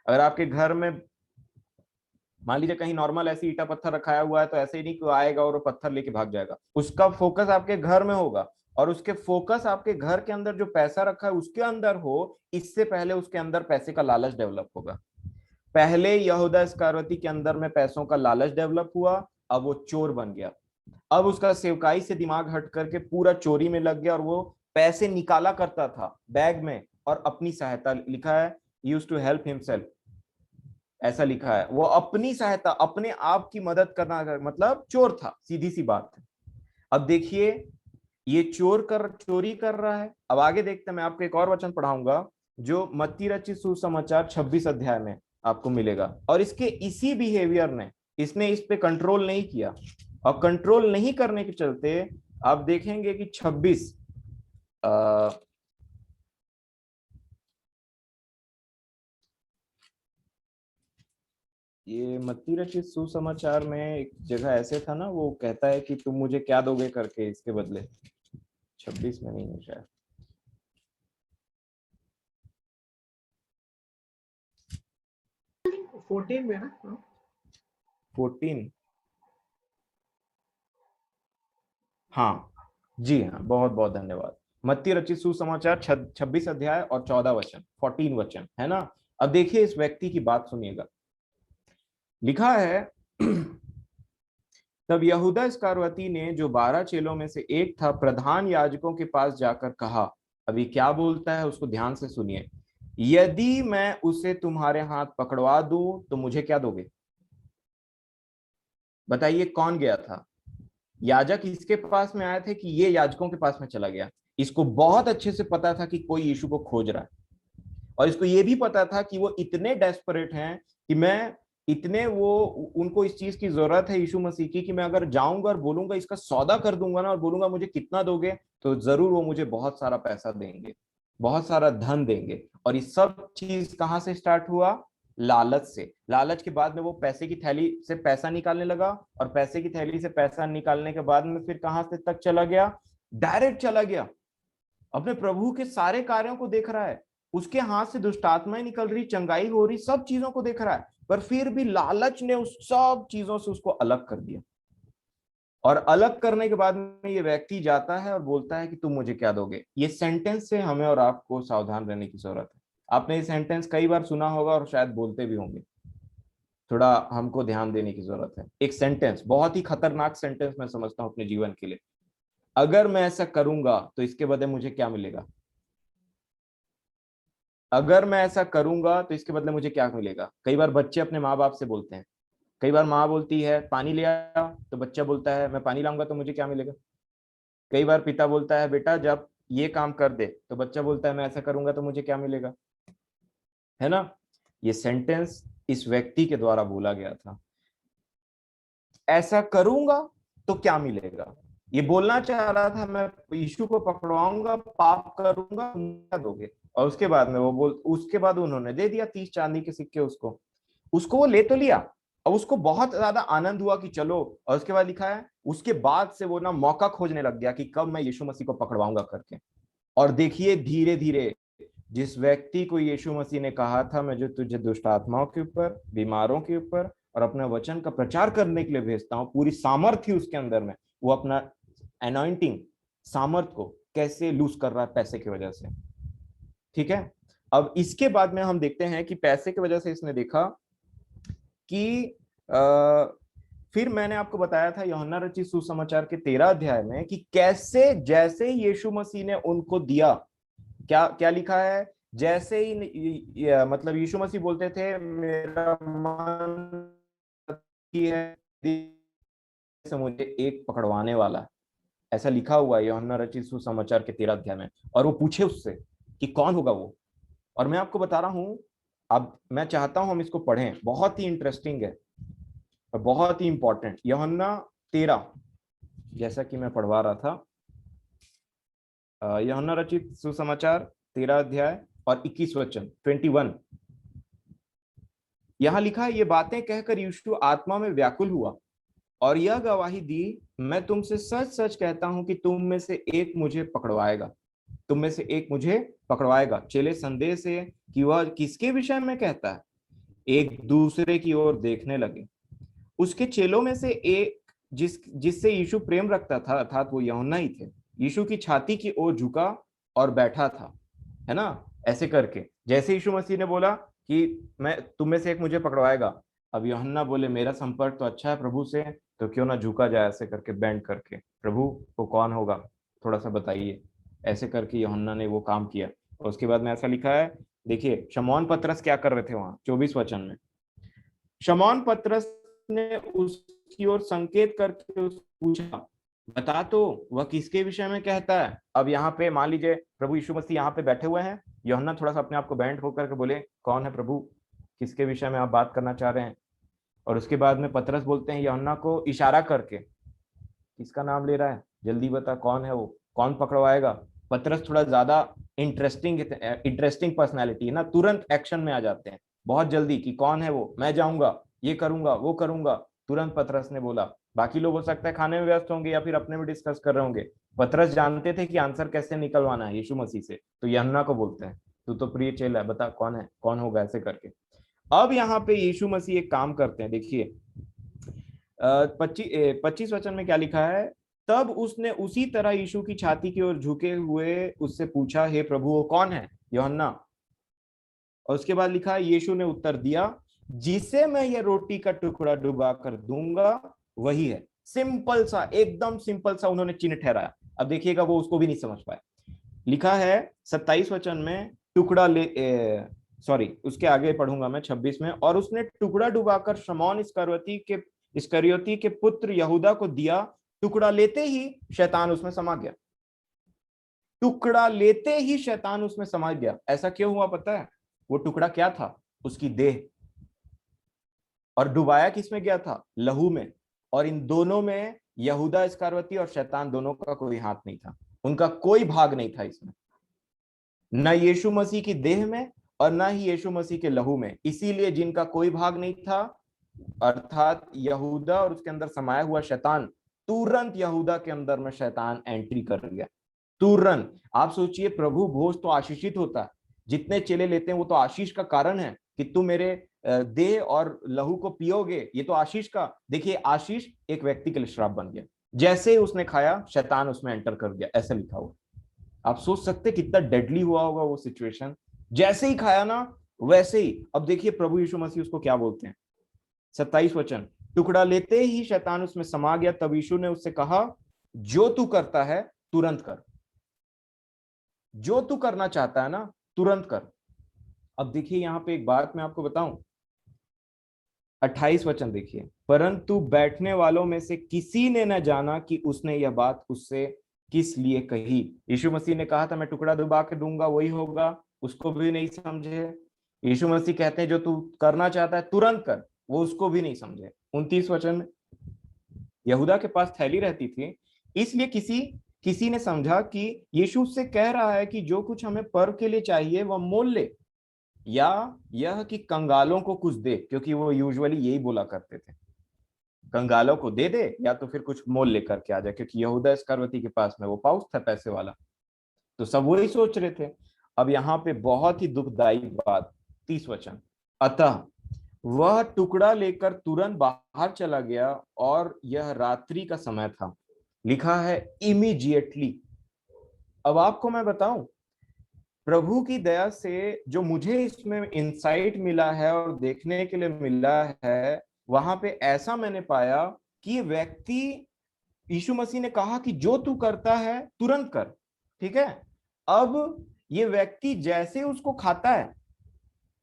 अगर आपके घर में मान लीजिए कहीं नॉर्मल ऐसी ईटा पत्थर रखाया हुआ है, तो ऐसे ही नहीं कोई आएगा और वो पत्थर लेके भाग जाएगा, उसका फोकस आपके घर में होगा, और उसके फोकस आपके घर के अंदर जो पैसा रखा है उसके अंदर हो, इससे पहले उसके अंदर पैसे का लालच डेवलप होगा। पहले यहूदा इस्करियोती के अंदर में पैसों का लालच डेवलप हुआ, अब वो चोर बन गया। अब उसका सेवकाई से दिमाग हट करके पूरा चोरी में लग गया, और वो पैसे निकाला करता था बैग में, और अपनी सहायता, लिखा है यूज्ड टू हेल्प हिमसेल्फ, ऐसा लिखा है, वो अपनी सहायता, अपने आप की मदद करना, मतलब चोर था, सीधी सी बात है। अब देखिए ये चोरी कर रहा है। अब आगे देखते हैं, मैं आपको एक और वचन पढ़ाऊंगा जो मत्ती रचित सुसमाचार 26 अध्याय में आपको मिलेगा, और इसके इसी बिहेवियर ने, इसने इस पे कंट्रोल नहीं किया, और कंट्रोल नहीं करने के चलते आप देखेंगे कि 26 ये मत्ती रचित सुसमाचार में एक जगह ऐसे था ना, वो कहता है कि तुम मुझे क्या दोगे करके इसके बदले। 26 में नहीं है शायद, 14 में ना। 14, हाँ जी हाँ, बहुत बहुत धन्यवाद। मत्ती रचित सुसमाचार 26 अध्याय और 14 वचन, 14 वचन, है ना। अब देखिए इस व्यक्ति की बात सुनिएगा, लिखा है तब यहूदा इस्करियोती ने, जो 12 चेलों में से एक था, प्रधान याजकों के पास जाकर कहा, अभी क्या बोलता है उसको ध्यान से सुनिए, यदि मैं उसे तुम्हारे हाथ पकड़वा दूं तो मुझे क्या दोगे। बताइए कौन गया था, याजक इसके पास में आए थे कि ये याजकों के पास में चला गया। इसको बहुत अच्छे से पता था कि कोई यीशु को खोज रहा है, और इसको ये भी पता था कि वो इतने डेस्परेट हैं कि मैं, इतने वो, उनको इस चीज की जरूरत है यीशु मसीह की, कि मैं अगर जाऊंगा और बोलूंगा इसका सौदा कर दूंगा ना, और बोलूंगा मुझे कितना दोगे, तो जरूर वो मुझे बहुत सारा पैसा देंगे, बहुत सारा धन देंगे। और ये सब चीज कहां से स्टार्ट हुआ, लालच से। लालच के बाद में वो पैसे की थैली से पैसा निकालने लगा, और पैसे की थैली से पैसा निकालने के बाद में फिर कहां से तक चला गया, डायरेक्ट चला गया, अपने प्रभु के सारे कार्यों को देख रहा है, उसके हाथ से दुष्ट आत्माएं निकल रही, चंगाई हो रही, सब चीजों को देख रहा है, पर फिर भी लालच ने उस सब चीजों से उसको अलग कर दिया। और अलग करने के बाद में ये व्यक्ति जाता है और बोलता है कि तुम मुझे क्या दोगे। ये सेंटेंस से हमें और आपको सावधान रहने की जरूरत है। आपने ये सेंटेंस कई बार सुना होगा और शायद बोलते भी होंगे, थोड़ा हमको ध्यान देने की जरूरत है। एक सेंटेंस, बहुत ही खतरनाक सेंटेंस मैं समझता हूं अपने जीवन के लिए, अगर मैं ऐसा करूंगा तो इसके बदले मुझे क्या मिलेगा, अगर मैं ऐसा करूंगा तो इसके बदले मुझे क्या मिलेगा। कई बार बच्चे अपने माँ बाप से बोलते हैं, कई बार माँ बोलती है पानी ले आ, तो बच्चा बोलता है मैं पानी लाऊंगा तो मुझे क्या मिलेगा। कई बार पिता बोलता है बेटा जब ये काम कर दे, तो बच्चा बोलता है मैं ऐसा करूंगा तो मुझे क्या मिलेगा, है ना। ये सेंटेंस इस व्यक्ति के द्वारा बोला गया था, ऐसा करूंगा तो क्या मिलेगा। ये बोलना चाह रहा था मैं यीशु को पकड़वाऊंगा, पाप करूंगा, तुम क्या दोगे। और उसके बाद में उसके बाद उन्होंने दे दिया 30 चांदी के सिक्के उसको, वो ले तो लिया। अब उसको बहुत ज्यादा आनंद हुआ कि चलो, और उसके बाद लिखा है उसके बाद से वो ना मौका खोजने लग गया कि कब मैं यीशु मसीह को पकड़वाऊंगा करके। और देखिए धीरे धीरे जिस व्यक्ति को यीशु मसीह ने कहा था मैं जो तुझे दुष्ट आत्माओं के ऊपर, बीमारों के ऊपर और अपने वचन का प्रचार करने के लिए भेजता हूं, पूरी सामर्थ्य उसके अंदर में, वो अपना अनॉइंटिंग सामर्थ को कैसे लूज कर रहा है पैसे की वजह से। ठीक है, अब इसके बाद में हम देखते हैं कि पैसे की वजह से इसने देखा कि फिर मैंने आपको बताया था यूहन्ना रचित सुसमाचार के 13 अध्याय में कि कैसे जैसे यीशु मसीह ने उनको दिया, क्या क्या लिखा है, जैसे ही मतलब यीशु मसीह बोलते थे मेरा मन है से मुझे एक पकड़वाने वाला है, ऐसा लिखा हुआ है यूहन्ना रचित सुसमाचार के 13 अध्याय में। और वो पूछे उससे कि कौन होगा वो, और मैं आपको बता रहा हूं अब मैं चाहता हूं हम इसको पढ़ें, बहुत ही इंटरेस्टिंग है और बहुत ही इंपॉर्टेंट। यूहन्ना 13, जैसा कि मैं पढ़वा रहा था, यूहन्ना रचित सुसमाचार 13 अध्याय और 21 वचन 21। यहां लिखा है, ये बातें कहकर यीशु आत्मा में व्याकुल हुआ और यह गवाही दी, मैं तुमसे सच सच कहता हूं कि तुम में से एक मुझे पकड़वाएगा, तुम में से एक मुझे पकड़वाएगा। चेले संदेह से कि वह किसके विषय में कहता है, एक दूसरे की ओर देखने लगे। उसके चेलों में से एक जिससे यीशु प्रेम रखता था, अर्थात वो यूहन्ना ही थे, यीशु की छाती की ओर झुका और बैठा था, है ना, ऐसे करके। जैसे यीशु मसीह ने बोला कि मैं तुम में से एक मुझे पकड़वाएगा, अब यूहन्ना बोले मेरा संपर्क तो अच्छा है प्रभु से, तो क्यों ना झुका जाए ऐसे करके, बैंड करके, प्रभु वो कौन होगा थोड़ा सा बताइए, ऐसे करके यूहन्ना ने वो काम किया। और उसके बाद में ऐसा लिखा है, देखिए शमौन पतरस क्या कर रहे थे वहां 24 वचन में। शमौन पतरस ने उसकी ओर संकेत करके उससे पूछा, बता तो वह किसके विषय में कहता है। अब यहाँ पे मान लीजिए प्रभु यीशु मसीह यहाँ पे बैठे हुए हैं, यूहन्ना थोड़ा सा अपने आप को बैंड होकर के बोले, कौन है प्रभु, किसके विषय में आप बात करना चाह रहे हैं। और उसके बाद में पतरस बोलते हैं यूहन्ना को इशारा करके, किसका नाम ले रहा है, जल्दी बता कौन है वो, कौन पकड़वाएगा। पतरस थोड़ा ज्यादा इंटरेस्टिंग पर्सनैलिटी है ना, तुरंत एक्शन में आ जाते हैं बहुत जल्दी कि कौन है वो, मैं जाऊंगा, ये करूंगा, वो करूंगा। तुरंत पतरस ने बोला। बाकी लोग हो सकता है खाने में व्यस्त होंगे या फिर अपने में डिस्कस कर रहे होंगे। पतरस जानते थे कि आंसर कैसे निकलवाना है यीशु मसीह से, तो यूहन्ना को बोलते हैं, तू तो प्रिय चेला है, बता कौन है, कौन होगा, ऐसे करके। अब यहाँ पे यीशु मसीह एक काम करते हैं, देखिए 25 वचन में क्या लिखा है, तब उसने उसी तरह यीशु की छाती की ओर झुके हुए उससे पूछा, हे प्रभु वो कौन है, यूहन्ना। और उसके बाद लिखा है, यीशु ने उत्तर दिया, जिसे मैं ये रोटी का टुकड़ा डुबा कर दूंगा वही है। सिंपल सा, एकदम सिंपल सा उन्होंने चिन्ह ठहराया। अब देखिएगा वो उसको भी नहीं समझ पाए। लिखा है 27 वचन में, टुकड़ा ले सॉरी उसके आगे पढ़ूंगा मैं 26 में, और उसने टुकड़ा डुबाकर शमौन इस्करियोती के पुत्र यहूदा को दिया। टुकड़ा लेते ही शैतान उसमें समा गया। टुकड़ा लेते ही शैतान उसमें समा गया। ऐसा क्यों हुआ पता है, वो टुकड़ा क्या था, उसकी देह। और डुबाया किसमें गया था, लहू में। और इन दोनों में यहूदा इस्करियोती और शैतान दोनों का कोई हाथ नहीं था, उनका कोई भाग नहीं था इसमें, न यीशु मसीह की देह में और न ही यीशु मसीह के लहू में। इसीलिए जिनका कोई भाग नहीं था, अर्थात यहूदा और उसके अंदर समाया हुआ शैतान, तुरंत यहूदा के अंदर में शैतान एंट्री कर गया, तुरंत। आप सोचिए, प्रभु भोज तो आशीषित होता है, जितने चेले लेते हैं वो तो आशीष का कारण है कि तुम मेरे देह और लहू को पियोगे, ये तो आशीष का। देखिए आशीष एक व्यक्ति के लिए श्राप बन गया, जैसे ही उसने खाया शैतान उसमें एंटर कर गया, ऐसा लिखा हुआ। आप सोच सकते कितना डेडली हुआ होगा वो सिचुएशन। जैसे ही खाया ना, वैसे ही। अब देखिए प्रभु यीशु मसीह उसको क्या बोलते हैं, 27 वचन, टुकड़ा लेते ही शैतान उसमें समा गया। तब यीशु ने उससे कहा, जो तू करता है तुरंत कर, जो तू करना चाहता है ना तुरंत कर। अब देखिए यहां पे एक बात मैं आपको बताऊं, 28 वचन देखिए, परंतु बैठने वालों में से किसी ने न जाना कि उसने यह बात उससे किस लिए कही। यीशु मसीह ने कहा था मैं टुकड़ा डुबा के दूंगा वही होगा, उसको भी नहीं समझे। यीशु मसीह कहते हैं जो तू करना चाहता है तुरंत कर, वो उसको भी नहीं समझे। 29 वचन में, यहूदा के पास थैली रहती थी, इसलिए किसी किसी ने समझा कि यीशु उससे कह रहा है कि जो कुछ हमें पर्व के लिए चाहिए वह मोल ले, या यह कि कंगालों को कुछ दे, क्योंकि वो यूजुअली यही बोला करते थे, कंगालों को दे दे या तो फिर कुछ मोल लेकर के आ जाए, क्योंकि यहूदा इस्करियोती के पास में वो पाउस था पैसे वाला। तो सब वही सोच रहे थे। अब यहाँ पे बहुत ही दुखदाई बात, 30 वचन, अतः वह टुकड़ा लेकर तुरंत बाहर चला गया और यह रात्रि का समय था। लिखा है इमीडिएटली। अब आपको मैं बताऊं, प्रभु की दया से जो मुझे इसमें इंसाइट मिला है और देखने के लिए मिला है, वहां पे ऐसा मैंने पाया कि व्यक्ति, यीशु मसीह ने कहा कि जो तू करता है तुरंत कर, ठीक है। अब ये व्यक्ति जैसे उसको खाता है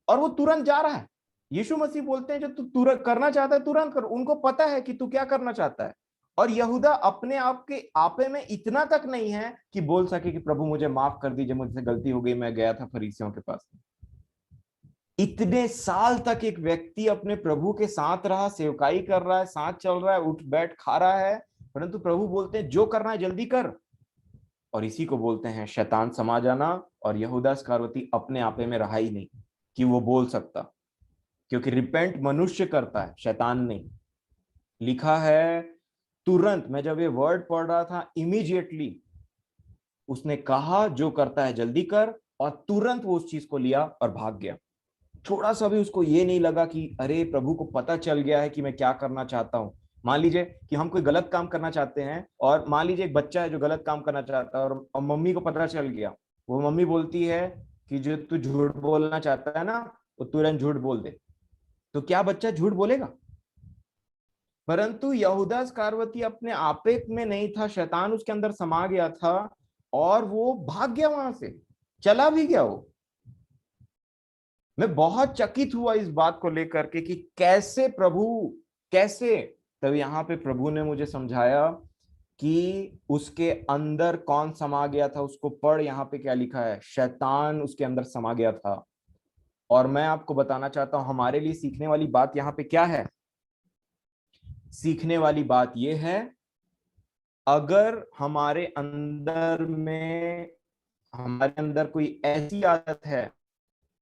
और वो तुरंत जा रहा है। यीशु मसीह बोलते हैं जो तू तुरंत करना चाहता है तुरंत कर, उनको पता है कि तू क्या करना चाहता है। और यहूदा अपने आप के आपे में इतना तक नहीं है कि बोल सके कि प्रभु मुझे माफ कर दीजिए, मुझसे गलती हो गई, मैं गया था फरीसियों के पास। इतने साल तक एक व्यक्ति अपने प्रभु के साथ रहा, सेवकाई कर रहा है, साथ चल रहा है, उठ बैठ खा रहा है, परंतु प्रभु बोलते हैं जो करना है जल्दी कर। और इसी को बोलते हैं शैतान समा जाना। और यहूदा इस्करियोती अपने आपे में रहा ही नहीं कि वो बोल सकता, क्योंकि रिपेंट मनुष्य करता है, शैतान नहीं। लिखा है तुरंत, मैं जब ये वर्ड पढ़ रहा था, इमीडिएटली उसने कहा जो करता है जल्दी कर, और तुरंत वो उस चीज को लिया और भाग गया। थोड़ा सा भी उसको ये नहीं लगा कि अरे प्रभु को पता चल गया है कि मैं क्या करना चाहता हूं। मान लीजिए कि हम कोई गलत काम करना चाहते हैं, और मान लीजिए एक बच्चा है जो गलत काम करना चाहता है, और मम्मी को पता चल गया। वो मम्मी बोलती है कि जो तू झूठ बोलना चाहता है ना, वो तुरंत झूठ बोल दे। तो क्या बच्चा झूठ बोलेगा? परंतु यहूदा इस्करियोती अपने आपे में नहीं था, शैतान उसके अंदर समा गया था, और वो भाग गया वहां से, चला भी गया वो। मैं बहुत चकित हुआ इस बात को लेकर के कि कैसे प्रभु, कैसे। तब यहाँ पे प्रभु ने मुझे समझाया कि उसके अंदर कौन समा गया था। उसको पढ़, यहाँ पे क्या लिखा है, शैतान उसके अंदर समा गया था। और मैं आपको बताना चाहता हूं हमारे लिए सीखने वाली बात यहाँ पे क्या है। सीखने वाली बात यह है, अगर हमारे अंदर कोई ऐसी आदत है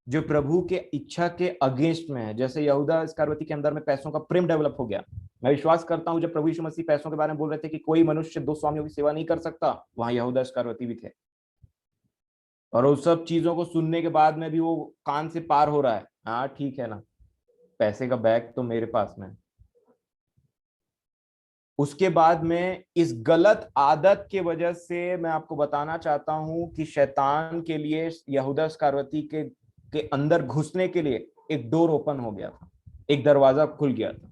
जो प्रभु के इच्छा के अगेंस्ट में है, जैसे यहूदा इस्करियोती के अंदर में पैसों का प्रेम डेवलप हो गया। मैं विश्वास करता हूं जब प्रभु यीशु मसीह पैसों के बारे में बोल रहे थे कि कोई मनुष्य दो स्वामियों की सेवा नहीं कर सकता, वहां यहूदा इस्करियोती भी थे। और उस सब चीजों को सुनने के बाद में भी वो कान से पार हो रहा है, हाँ ठीक है ना, पैसे का बैग तो मेरे पास में। उसके बाद में इस गलत आदत के वजह से मैं आपको बताना चाहता हूं कि शैतान के लिए यहूदा इस्करियोती के अंदर घुसने के लिए एक डोर ओपन हो गया था, एक दरवाजा खुल गया था।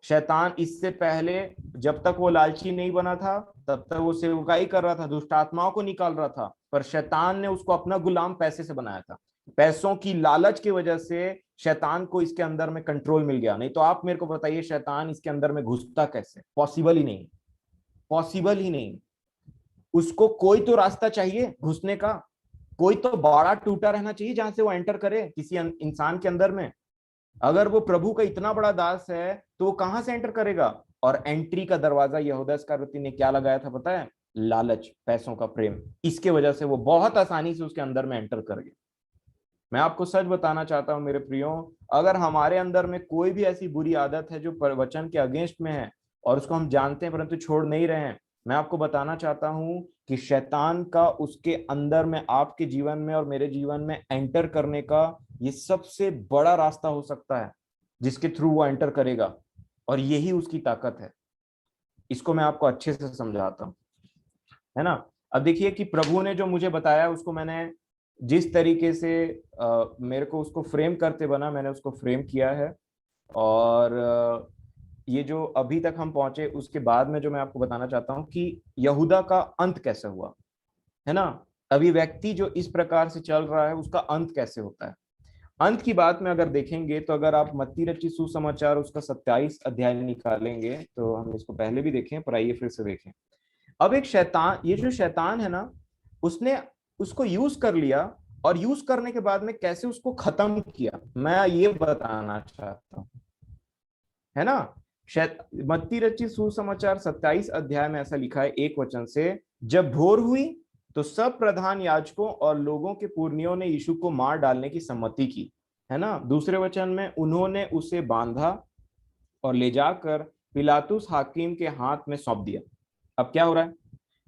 शैतान इससे पहले, जब तक वो लालची नहीं बना था, तब तक वो सेवकाई कर रहा था, दुष्ट आत्माओं को निकाल रहा था, पर शैतान ने उसको अपना गुलाम पैसे से बनाया था। पैसों की लालच की वजह से शैतान को इसके अंदर में कंट्रोल मिल गया। नहीं तो आप मेरे को बताइए शैतान इसके अंदर में घुसता कैसे? पॉसिबल ही नहीं, पॉसिबल ही नहीं। उसको कोई तो रास्ता चाहिए घुसने का, कोई तो बाड़ा टूटा रहना चाहिए जहां से वो एंटर करे किसी इंसान के अंदर में। अगर वो प्रभु का इतना बड़ा दास है तो वो कहां से एंटर करेगा? और एंट्री का दरवाजा यहूदा इस्करियोती ने क्या लगाया था पता है? लालच, पैसों का प्रेम। इसके वजह से वो बहुत आसानी से उसके अंदर में एंटर कर गया। मैं आपको सच बताना चाहता हूं मेरे प्रियो, अगर हमारे अंदर में कोई भी ऐसी बुरी आदत है जो वचन के अगेंस्ट में है, और उसको हम जानते हैं परंतु छोड़ नहीं रहे हैं, मैं आपको बताना चाहता हूं कि शैतान का उसके अंदर में, आपके जीवन में और मेरे जीवन में एंटर करने का ये सबसे बड़ा रास्ता हो सकता है जिसके थ्रू वो एंटर करेगा। और यही उसकी ताकत है। इसको मैं आपको अच्छे से समझाता हूँ, है ना। अब देखिए कि प्रभु ने जो मुझे बताया उसको मैंने जिस तरीके से मेरे को उसको फ्रेम करते बना, मैंने उसको फ्रेम किया है। और ये जो अभी तक हम पहुंचे उसके बाद में जो मैं आपको बताना चाहता हूँ कि यहूदा का अंत कैसे हुआ, है ना। अभी व्यक्ति जो इस प्रकार से चल रहा है उसका अंत कैसे होता है। अंत की बात में अगर देखेंगे तो अगर आप मत्ती रचित सुसमाचार उसका 27 अध्याय निकालेंगे, तो हम इसको पहले भी देखें पर आइए फिर से देखें। अब एक शैतान, ये जो शैतान है ना, उसने उसको यूज कर लिया, और यूज करने के बाद में कैसे उसको खत्म किया मैं ये बताना चाहता हूं, है ना। मत्ती रचित सुसमाचार 27 अध्याय में ऐसा लिखा है एक वचन से, जब भोर हुई तो सब प्रधान याजकों और लोगों के पुरनियों ने यीशु को मार डालने की सम्मति की, है ना। दूसरे वचन में, उन्होंने उसे बांधा और ले जाकर पिलातुस हाकिम के हाथ में सौंप दिया। अब क्या हो रहा है?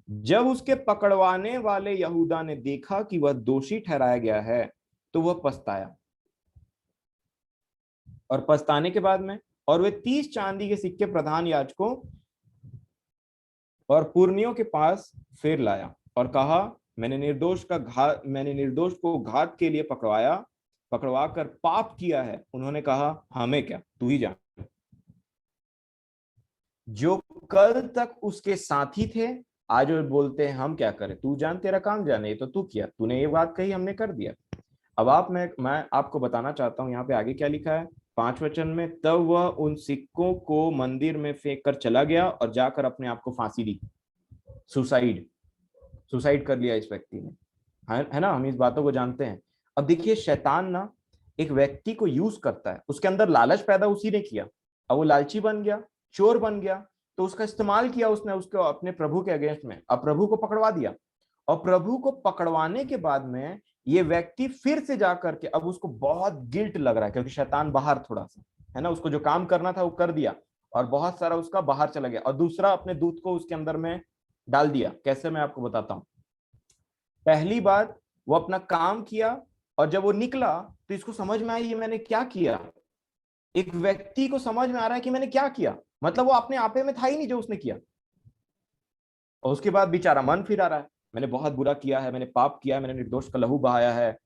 जब उसके पकड़वाने वाले यहूदा ने देखा कि वह दोषी ठहराया गया है तो वह पछताया, और पछताने के बाद में, और वे 30 चांदी के सिक्के प्रधान याजकों और पुरनियों के पास फिर लाया और कहा, मैंने निर्दोष को घात के लिए पकड़वा कर पाप किया है। उन्होंने कहा, हमें क्या, तू ही जान। जो कल तक उसके साथी थे आज वो बोलते हैं हम क्या करें, तू जान, तेरा काम जाने, ये तो तू किया, तूने ये बात कही, हमने कर दिया। अब मैं आपको बताना चाहता हूं यहाँ पे आगे क्या लिखा है 5 वचन में, तब वह उन सिक्कों को मंदिर में फेंक कर चला गया और जाकर अपने आप को फांसी दी। सुसाइड, सुसाइड कर लिया इस व्यक्ति ने, है ना। हम इस बातों को जानते हैं। अब देखिए शैतान ना, एक व्यक्ति को यूज करता है, उसके अंदर लालच पैदा उसी ने किया, अब वो लालची बन गया, चोर बन गया, तो उसका इस्तेमाल किया उसने उसको अपने प्रभु के अगेंस्ट में, अब प्रभु को पकड़वा दिया। और प्रभु को पकड़वाने के बाद में ये व्यक्ति फिर से जाकर के, अब उसको बहुत गिल्ट लग रहा है क्योंकि शैतान बाहर थोड़ा सा है ना, उसको जो काम करना था वो कर दिया और बहुत सारा उसका बाहर चला गया, और दूसरा अपने दूत को उसके अंदर में डाल दिया। कैसे, मैं आपको बताता हूं। पहली बात, वो अपना काम किया और जब वो निकला तो इसको समझ में आई ये मैंने क्या किया। एक व्यक्ति को समझ में आ रहा है कि मैंने क्या किया, मतलब वो अपने आपे में था ही नहीं जो उसने किया। और उसके बाद बेचारा मन फिर आ रहा है, मैंने बहुत बुरा किया है, मैंने पाप किया है, मैंने निर्दोष का लहू बहाया है।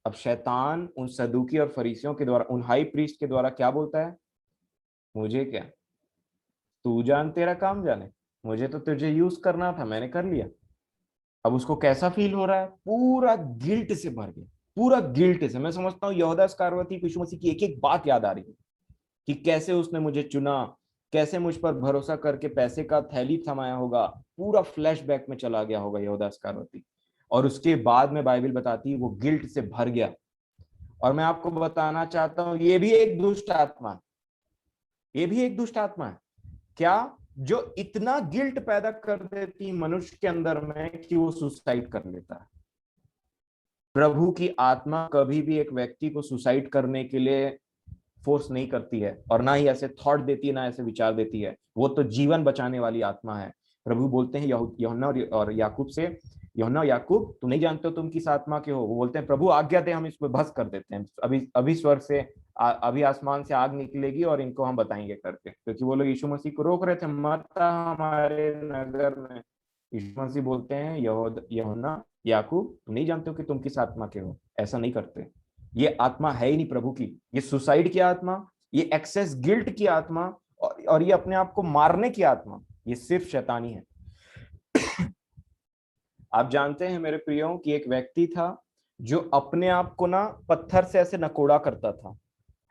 अब शैतान उन सदूकी और फरीसियों के द्वारा, उन हाई प्रीस्ट के द्वारा क्या बोलता है, मुझे क्या, तू जान तेरा काम जाने, मुझे तो तुझे यूज करना था, मैंने कर लिया। अब उसको कैसा फील हो रहा है, पूरा गिल्ट से भर गया, पूरा गिल्ट से। मैं समझता हूँ यहूदा इस्करियोती को यीशु मसीह की एक एक बात याद आ रही है कि कैसे उसने मुझे चुना, कैसे मुझ पर भरोसा करके पैसे का थैली थमाया होगा, पूरा फ्लैशबैक में चला गया होगा यहूदा इस्करियोती। और उसके बाद में बाइबल बताती है वो गिल्ट से भर गया। और मैं आपको बताना चाहता हूं ये भी एक दुष्ट आत्मा है, ये भी एक दुष्ट आत्मा है। क्या, जो इतना गिल्ट पैदा कर देती मनुष्य के अंदर में कि वो सुसाइड कर लेता है। प्रभु की आत्मा कभी भी एक व्यक्ति को सुसाइड करने के लिए फोर्स नहीं करती है, और ना ही ऐसे थॉट देती है, ना ऐसे विचार देती है। वो तो जीवन बचाने वाली आत्मा है। प्रभु बोलते हैं यूहन्ना और याकूब से, यूहन्ना याकूब तुम नहीं जानते हो तुम किस आत्मा के हो। वो बोलते हैं प्रभु आज्ञा दे, हम इसको भस्म कर देते हैं, अभी अभी स्वर्ग से अभी आसमान से आग निकलेगी और इनको हम बताएंगे करके, क्योंकि वो लोग यीशु मसीह को रोक रहे थे, मत आ हमारे नगर में। यीशु मसीह बोलते हैं यूहन्ना याकूब तुम नहीं जानते हो कि तुम किस आत्मा के हो, ऐसा नहीं करते। ये आत्मा है ही नहीं प्रभु की, ये सुसाइड की आत्मा, ये एक्सेस गिल्ट की आत्मा, और ये अपने आप को मारने की आत्मा, ये सिर्फ शैतानी है। आप जानते हैं मेरे प्रियो कि एक व्यक्ति था जो अपने आप को ना पत्थर से ऐसे नकोड़ा करता था,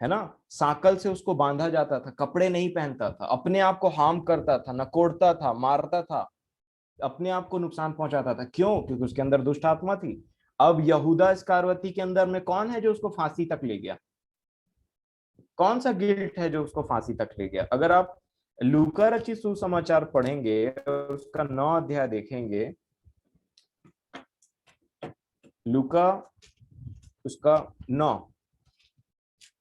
है ना, सांकल से उसको बांधा जाता था, कपड़े नहीं पहनता था, अपने आप को हार्म करता था, नकोड़ता था, मारता था, अपने आप को नुकसान पहुंचाता था। क्यों? क्योंकि उसके अंदर दुष्ट आत्मा थी। अब यहूदा इस्करियोती के अंदर में कौन है जो उसको फांसी तक ले गया? कौन सा गिल्ट है जो उसको फांसी तक ले गया? अगर आप लूका रचित सुसमाचार पढ़ेंगे और उसका 9 अध्याय देखेंगे, लूका उसका 9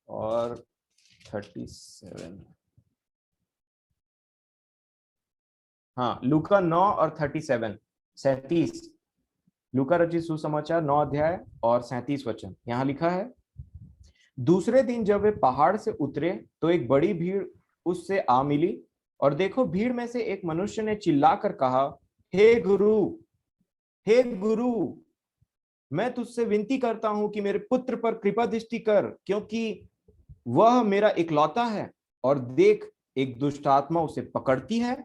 और 37, हाँ लूका 9 और 37, 37, लूका रचित सुसमाचार 9 अध्याय और 37 वचन, यहां लिखा है, दूसरे दिन जब वे पहाड़ से उतरे तो एक बड़ी भीड़ उससे आ मिली, और देखो भीड़ में से एक मनुष्य ने चिल्लाकर कहा, हे गुरु, हे गुरु, मैं तुझसे विनती करता हूं कि मेरे पुत्र पर कृपा दृष्टि कर, क्योंकि वह मेरा इकलौता है। और देख, एक दुष्ट आत्मा उसे पकड़ती है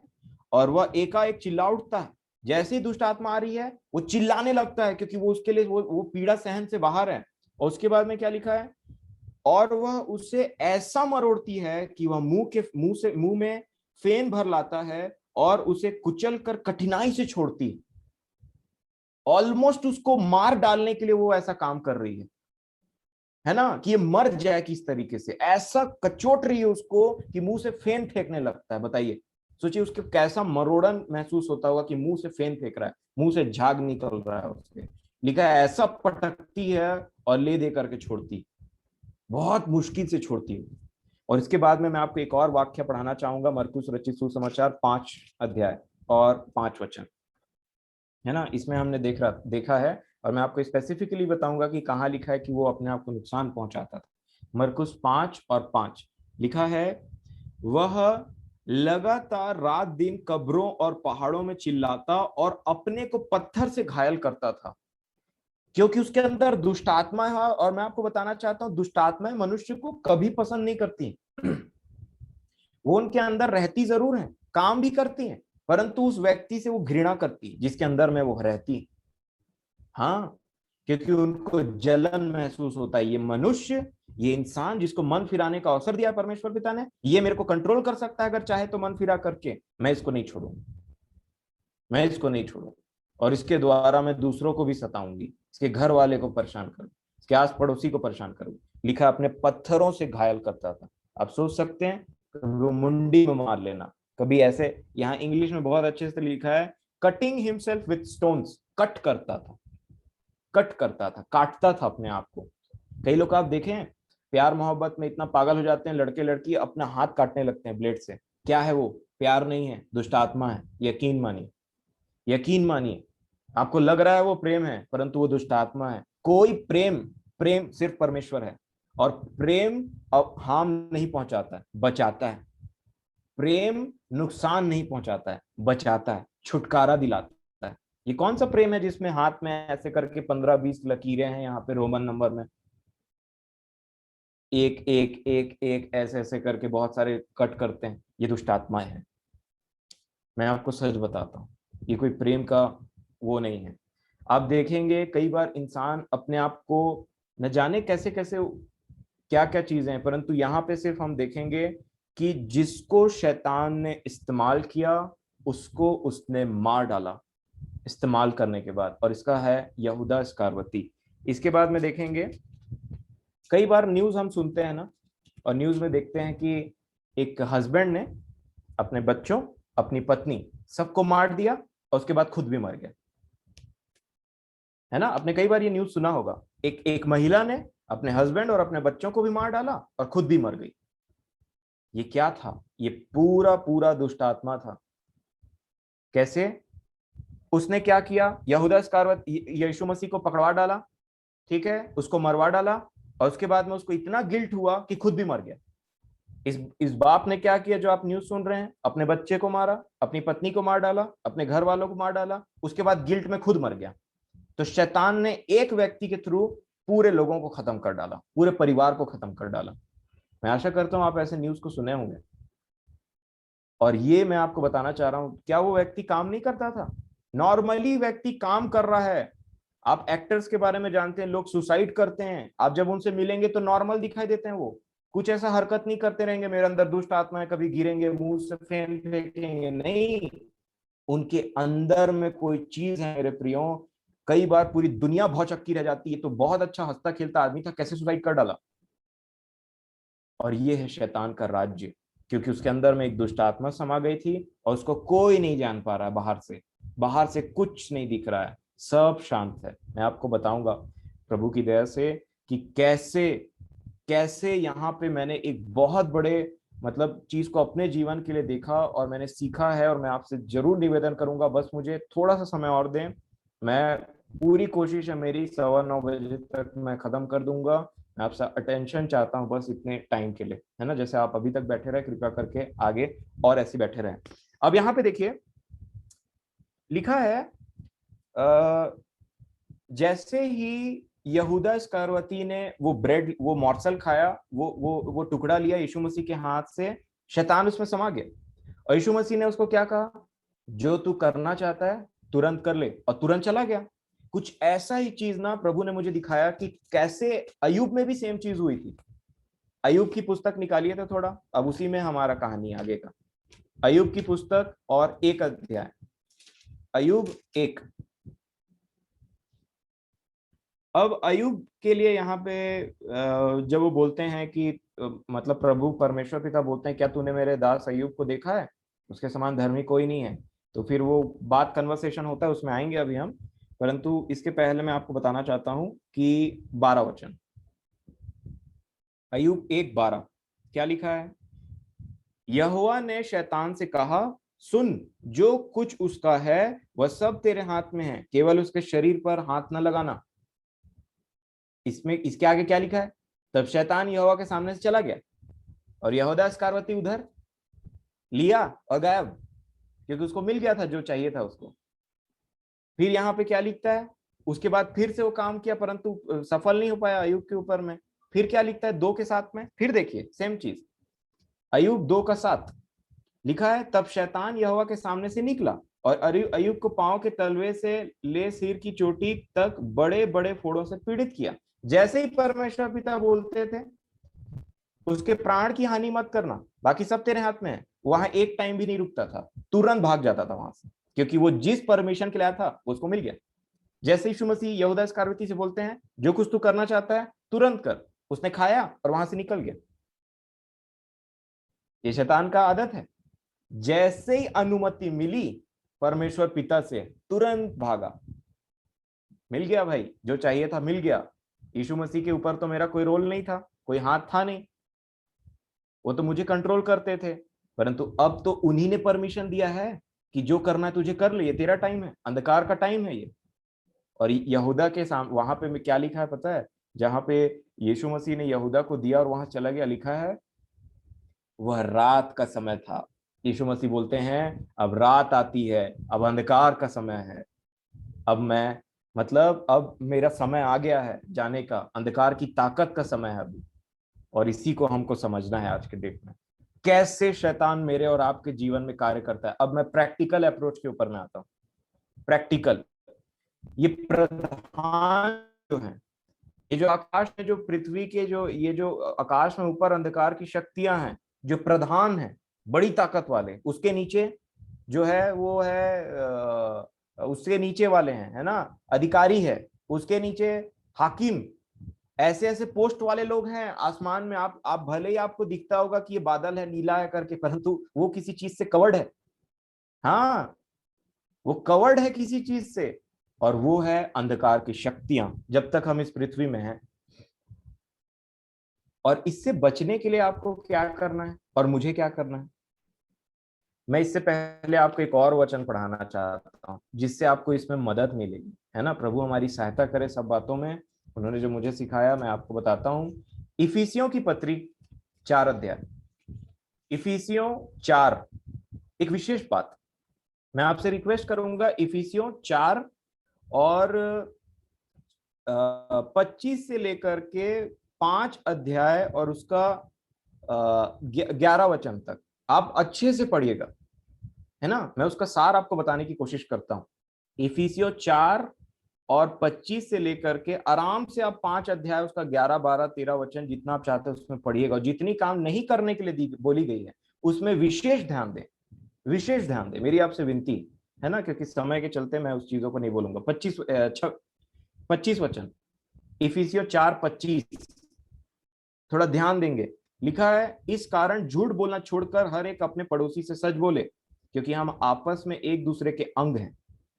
और वह एकाएक चिल्ला उठता है। जैसे ही दुष्ट आत्मा आ रही है वो चिल्लाने लगता है, क्योंकि वो उसके लिए वो पीड़ा सहन से बाहर है। और उसके बाद में क्या लिखा है, और वह उससे ऐसा मरोड़ती है कि वह मुंह में फेन भर लाता है और उसे कुचल कर कठिनाई से छोड़ती है। ऑलमोस्ट उसको मार डालने के लिए वो ऐसा काम कर रही है ना, कि ये मर जाए किस तरीके से, ऐसा कचोट रही है उसको कि मुंह से फेन फेंकने लगता है। बताइए, सोचिए उसके कैसा मरोड़न महसूस होता होगा कि मुंह से फेन फेंक रहा है, मुंह से झाग निकल रहा है उसके। लिखा है ऐसा पटकती है और ले दे करके छोड़ती, बहुत मुश्किल से छोड़ती है। और इसके बाद में मैं आपको एक और वाक्य पढ़ाना चाहूंगा, मरकुस रचित सुसमाचार 5 अध्याय और 5 वचन, है ना, इसमें हमने देखा है, और मैं आपको स्पेसिफिकली बताऊंगा कि कहाँ लिखा है कि वो अपने आप को नुकसान पहुंचाता था। मरकुस 5 और 5 लिखा है, वह लगातार रात दिन कब्रों और पहाड़ों में चिल्लाता और अपने को पत्थर से घायल करता था, क्योंकि उसके अंदर दुष्ट आत्मा है। और मैं आपको बताना चाहता हूं दुष्ट आत्माएं मनुष्य को कभी पसंद नहीं करती। वो उनके अंदर रहती जरूर है, काम भी करती है, परंतु उस व्यक्ति से वो घृणा करती है जिसके अंदर में वो रहती। हाँ, क्योंकि उनको जलन महसूस होता है, ये मनुष्य, ये इंसान जिसको मन फिराने का अवसर दिया परमेश्वर पिता ने, ये मेरे को कंट्रोल कर सकता है अगर चाहे तो मन फिरा करके, मैं इसको नहीं छोड़ूंगा, मैं इसको नहीं छोड़ूंगा। और इसके द्वारा मैं दूसरों को भी सताऊंगी, इसके घर वाले को परेशान करूँ। क्या आस पड़ोसी को परेशान करूँ। लिखा अपने पत्थरों से घायल करता था। आप सोच सकते हैं, कभी वो मुंडी में मार लेना, कभी ऐसे, यहाँ इंग्लिश में बहुत अच्छे से लिखा है cutting himself with stones, cut करता था, कट करता था, काटता था अपने आप को। कई लोग आप देखें प्यार मोहब्बत में इतना पागल हो जाते हैं, लड़के लड़की अपना हाथ काटने लगते हैं ब्लेड से। क्या है वो? प्यार नहीं है, दुष्ट आत्मा है। यकीन मानिए, यकीन मानिए। आपको लग रहा है वो प्रेम है, परंतु वो दुष्ट आत्मा है। कोई प्रेम, प्रेम सिर्फ परमेश्वर है। और प्रेम अब हार्म नहीं पहुंचाता है, बचाता है। प्रेम नुकसान नहीं पहुंचाता है, बचाता है, छुटकारा दिलाता है। ये कौन सा प्रेम है जिसमें हाथ में ऐसे करके 15-20 लकीरें हैं यहाँ पे रोमन नंबर में, एक एक एक एक ऐसे ऐसे करके बहुत सारे कट करते हैं? ये दुष्ट आत्माएं हैं। मैं आपको सच बताता हूँ, ये कोई प्रेम का वो नहीं है। आप देखेंगे कई बार इंसान अपने आप को, न जाने कैसे कैसे क्या क्या चीजें हैं, परंतु यहाँ पे सिर्फ हम देखेंगे कि जिसको शैतान ने इस्तेमाल किया उसको उसने मार डाला इस्तेमाल करने के बाद, और इसका है यहूदा इस्करियोती। इसके बाद में देखेंगे कई बार न्यूज हम सुनते हैं ना, और न्यूज में देखते हैं कि एक हस्बैंड ने अपने बच्चों, अपनी पत्नी, सबको मार दिया और उसके बाद खुद भी मर गया। है ना, आपने कई बार ये न्यूज सुना होगा। एक एक महिला ने अपने हस्बैंड और अपने बच्चों को भी मार डाला और खुद भी मर गई। ये क्या था? ये पूरा पूरा दुष्ट आत्मा था। कैसे? उसने क्या किया? यहूदा इस्करियोती यीशु मसीह को पकड़वा डाला, ठीक है, उसको मरवा डाला, और उसके बाद में उसको इतना गिल्ट हुआ कि खुद भी मर गया। इस बाप ने क्या किया जो आप न्यूज सुन रहे हैं? अपने बच्चे को मारा, अपनी पत्नी को मार डाला, अपने घर वालों को मार डाला, उसके बाद गिल्ट में खुद मर गया। तो शैतान ने एक व्यक्ति के थ्रू पूरे लोगों को खत्म कर डाला, पूरे परिवार को खत्म कर डाला। मैं आशा करता हूं आप ऐसे न्यूज को सुने होंगे। और ये मैं आपको बताना चाह रहा हूं, क्या वो व्यक्ति काम नहीं करता था? नॉर्मली व्यक्ति काम कर रहा है। आप एक्टर्स के बारे में जानते हैं, लोग सुसाइड करते हैं, आप जब उनसे मिलेंगे तो नॉर्मल दिखाई देते हैं, वो कुछ ऐसा हरकत नहीं करते रहेंगे मेरे अंदर दुष्ट आत्मा है, कभी गिरेंगे, मुंह से फेन फेंकेंगे, नहीं। उनके अंदर में कोई चीज है मेरे प्रियो। कई बार पूरी दुनिया भौचक्की रह जाती है, तो बहुत अच्छा हंसता खेलता आदमी था, कैसे सुसाइड कर डाला। और ये है शैतान का राज्य, क्योंकि उसके अंदर में एक दुष्ट आत्मा समा गई थी और उसको कोई नहीं जान पा रहा है। बाहर से कुछ नहीं दिख रहा है, सब शांत है। मैं आपको बताऊंगा प्रभु की दया से कि कैसे कैसे यहाँ पे मैंने एक बहुत बड़े मतलब चीज को अपने जीवन के लिए देखा और मैंने सीखा है। और मैं आपसे जरूर निवेदन करूंगा, बस मुझे थोड़ा सा समय और दें। मैं पूरी कोशिश है मेरी, 9:15 बजे तक मैं खत्म कर दूंगा। मैं आपसे अटेंशन चाहता हूँ बस इतने टाइम के लिए, है ना। जैसे आप अभी तक बैठे रहे, कृपया करके आगे और ऐसे बैठे रहें। अब यहाँ पे देखिए लिखा है, जैसे ही यहूदा इस्करियोती ने वो ब्रेड, वो मॉर्सल खाया, वो टुकड़ा लिया यीशु मसीह के हाथ से, शैतान उसमें समा गया। और यीशु मसीह ने उसको क्या कहा? जो तू करना चाहता है तुरंत कर ले, और तुरंत चला गया। कुछ ऐसा ही चीज ना प्रभु ने मुझे दिखाया कि कैसे अयूब में भी सेम चीज हुई थी। अयूब की पुस्तक निकालिए तो थोड़ा, अब उसी में हमारा कहानी आगे का। अयूब की पुस्तक और 1 अध्याय, अयूब 1। अब अयूब के लिए यहाँ पे जब वो बोलते हैं कि मतलब प्रभु परमेश्वर पिता बोलते हैं, क्या तूने मेरे दास अयूब को देखा है? उसके समान धर्मी कोई नहीं है। तो फिर वो बात कन्वर्सेशन होता है, उसमें आएंगे अभी हम। परंतु इसके पहले मैं आपको बताना चाहता हूं कि 12 वचन, अयूब 1:12 क्या लिखा है? यहोवा ने शैतान से कहा, सुन, जो कुछ उसका है वह सब तेरे हाथ में है, केवल उसके शरीर पर हाथ न लगाना। इसमें इसके आगे क्या लिखा है? तब शैतान यहोवा के सामने से चला गया और यहूदा इस्करियोती उधर लिया और गायब, क्योंकि उसको मिल गया था जो चाहिए था उसको। फिर यहाँ पे क्या लिखता है? उसके बाद फिर से वो काम किया, परंतु सफल नहीं हो पाया अयूब के ऊपर में। फिर क्या लिखता है 2 के 7 में? फिर देखिए सेम चीज, अयूब 2 का 7 लिखा है, तब शैतान यहोवा के सामने से निकला और अयूब को पांव के तलवे से ले सिर की चोटी तक बड़े बड़े फोड़ों से पीड़ित किया। जैसे ही परमेश्वर पिता बोलते थे उसके प्राण की हानि मत करना, बाकी सब तेरे हाथ में है, वहां एक टाइम भी नहीं रुकता था, तुरंत भाग जाता था वहां से, क्योंकि वो जिस परमिशन के लिए आया था उसको मिल गया। जैसे यीशु मसीह यहूदा इस्करियोती से बोलते हैं, जो कुछ तू करना चाहता है तुरंत कर, उसने खाया और वहां से निकल गया। ये शैतान का आदत है। जैसे ही अनुमति मिली परमेश्वर पिता से, तुरंत भागा। मिल गया भाई, जो चाहिए था मिल गया। यीशु मसीह के ऊपर तो मेरा कोई रोल नहीं था, कोई हाथ था नहीं, वो तो मुझे कंट्रोल करते थे। परंतु अब तो उन्हीं ने परमिशन दिया है कि जो करना है तुझे कर ले, ये तेरा टाइम है, अंधकार का टाइम है ये। और यहूदा के सामने वहां पे क्या लिखा है पता है? जहां पे यीशु मसीह ने यहूदा को दिया और वहां चला गया, लिखा है वह रात का समय था। यीशु मसीह बोलते हैं अब रात आती है, अब अंधकार का समय है, अब मैं मतलब अब मेरा समय आ गया है जाने का, अंधकार की ताकत का समय है अभी। और इसी को हमको समझना है आज के डेट में, कैसे शैतान मेरे और आपके जीवन में कार्य करता है। अब मैं प्रैक्टिकल अप्रोच के ऊपर में आता हूँ। प्रैक्टिकल, ये प्रधान जो है, ये जो आकाश में, जो पृथ्वी के, जो ये जो आकाश में ऊपर अंधकार की शक्तियां हैं, जो प्रधान है, बड़ी ताकत वाले, उसके नीचे जो है वो है उसके नीचे वाले हैं, है ना, अधिकारी है, उसके नीचे हाकिम, ऐसे ऐसे पोस्ट वाले लोग हैं आसमान में। आप भले ही आपको दिखता होगा कि ये बादल है, नीला है करके, परंतु वो किसी चीज से कवर्ड है। हाँ, वो कवर्ड है किसी चीज से। और वो है अंधकार की शक्तियां, जब तक हम इस पृथ्वी में हैं। और इससे बचने के लिए आपको क्या करना है और मुझे क्या करना है? मैं इससे पहले आपको एक और वचन पढ़ाना चाहता हूँ जिससे आपको इसमें मदद मिलेगी, है ना। प्रभु हमारी सहायता करे सब बातों में। उन्होंने जो मुझे सिखाया मैं आपको बताता हूँ। इफिसियों की पत्री 4 अध्याय, इफिसियों 4। एक विशेष बात मैं आपसे रिक्वेस्ट करूंगा, इफिसियों 4 और 25 से लेकर के 5 अध्याय और उसका 11 वचन तक आप अच्छे से पढ़िएगा, है ना। मैं उसका सार आपको बताने की कोशिश करता हूं। इफिसियों 4 और 25 से लेकर के आराम से आप 5 अध्याय, उसका 11, 12, 13 वचन, जितना आप चाहते हैं उसमें पढ़िएगा। और जितनी काम नहीं करने के लिए बोली गई है उसमें विशेष ध्यान दें, विशेष ध्यान दें, मेरी आपसे विनती है ना, क्योंकि समय के चलते मैं उस चीजों को नहीं बोलूंगा। 25 वचन, इफिसियों 4:25, थोड़ा ध्यान देंगे। लिखा है, इस कारण झूठ बोलना छोड़कर हर एक अपने पड़ोसी से सच बोले, क्योंकि हम आपस में एक दूसरे के अंग हैं।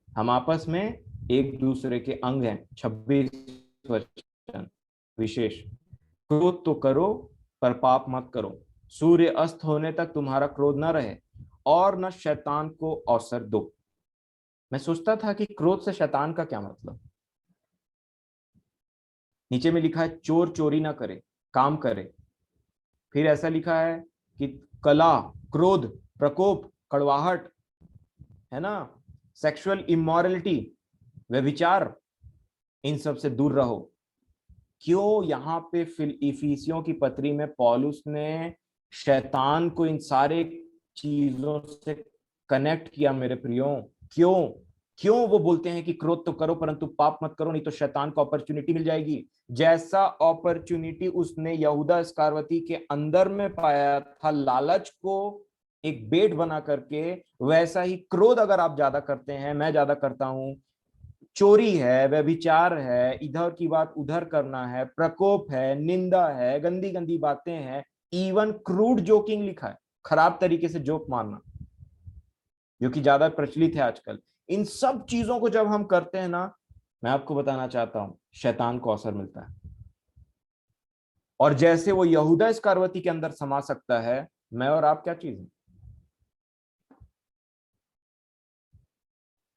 हम आपस में एक दूसरे के अंग हैं। 26 वचन विशेष, क्रोध तो करो पर पाप मत करो, सूर्य अस्त होने तक तुम्हारा क्रोध न रहे और न शैतान को अवसर दो। मैं सोचता था कि क्रोध से शैतान का क्या मतलब। नीचे में लिखा है चोर चोरी ना करे, काम करे। फिर ऐसा लिखा है कि कला, क्रोध, प्रकोप, कड़वाहट, है ना, सेक्सुअल इमोरलिटी, व्यभिचार, इन सब से दूर रहो। क्यों यहाँ पे फिल इफिसियों की पत्री में पौलुस ने शैतान को इन सारे चीजों से कनेक्ट किया मेरे प्रियो? क्यों? क्यों वो बोलते हैं कि क्रोध तो करो परंतु पाप मत करो, नहीं तो शैतान को अपॉर्चुनिटी मिल जाएगी। जैसा अपॉर्चुनिटी उसने यहूदा इस्करियोती के अंदर में पाया था, लालच को एक बेट बना करके, वैसा ही क्रोध अगर आप ज्यादा करते हैं, मैं ज्यादा करता हूं, चोरी है, व्यभिचार है, इधर की बात उधर करना है, प्रकोप है, निंदा है, गंदी गंदी बातें हैं, इवन क्रूड जोकिंग लिखा है, खराब तरीके से जोक मारना, जो कि ज्यादा प्रचलित है आजकल। इन सब चीजों को जब हम करते हैं ना, मैं आपको बताना चाहता हूं, शैतान को अवसर मिलता है। और जैसे वो यहूदा इस्करियोती के अंदर समा सकता है, मैं और आप क्या चीज है?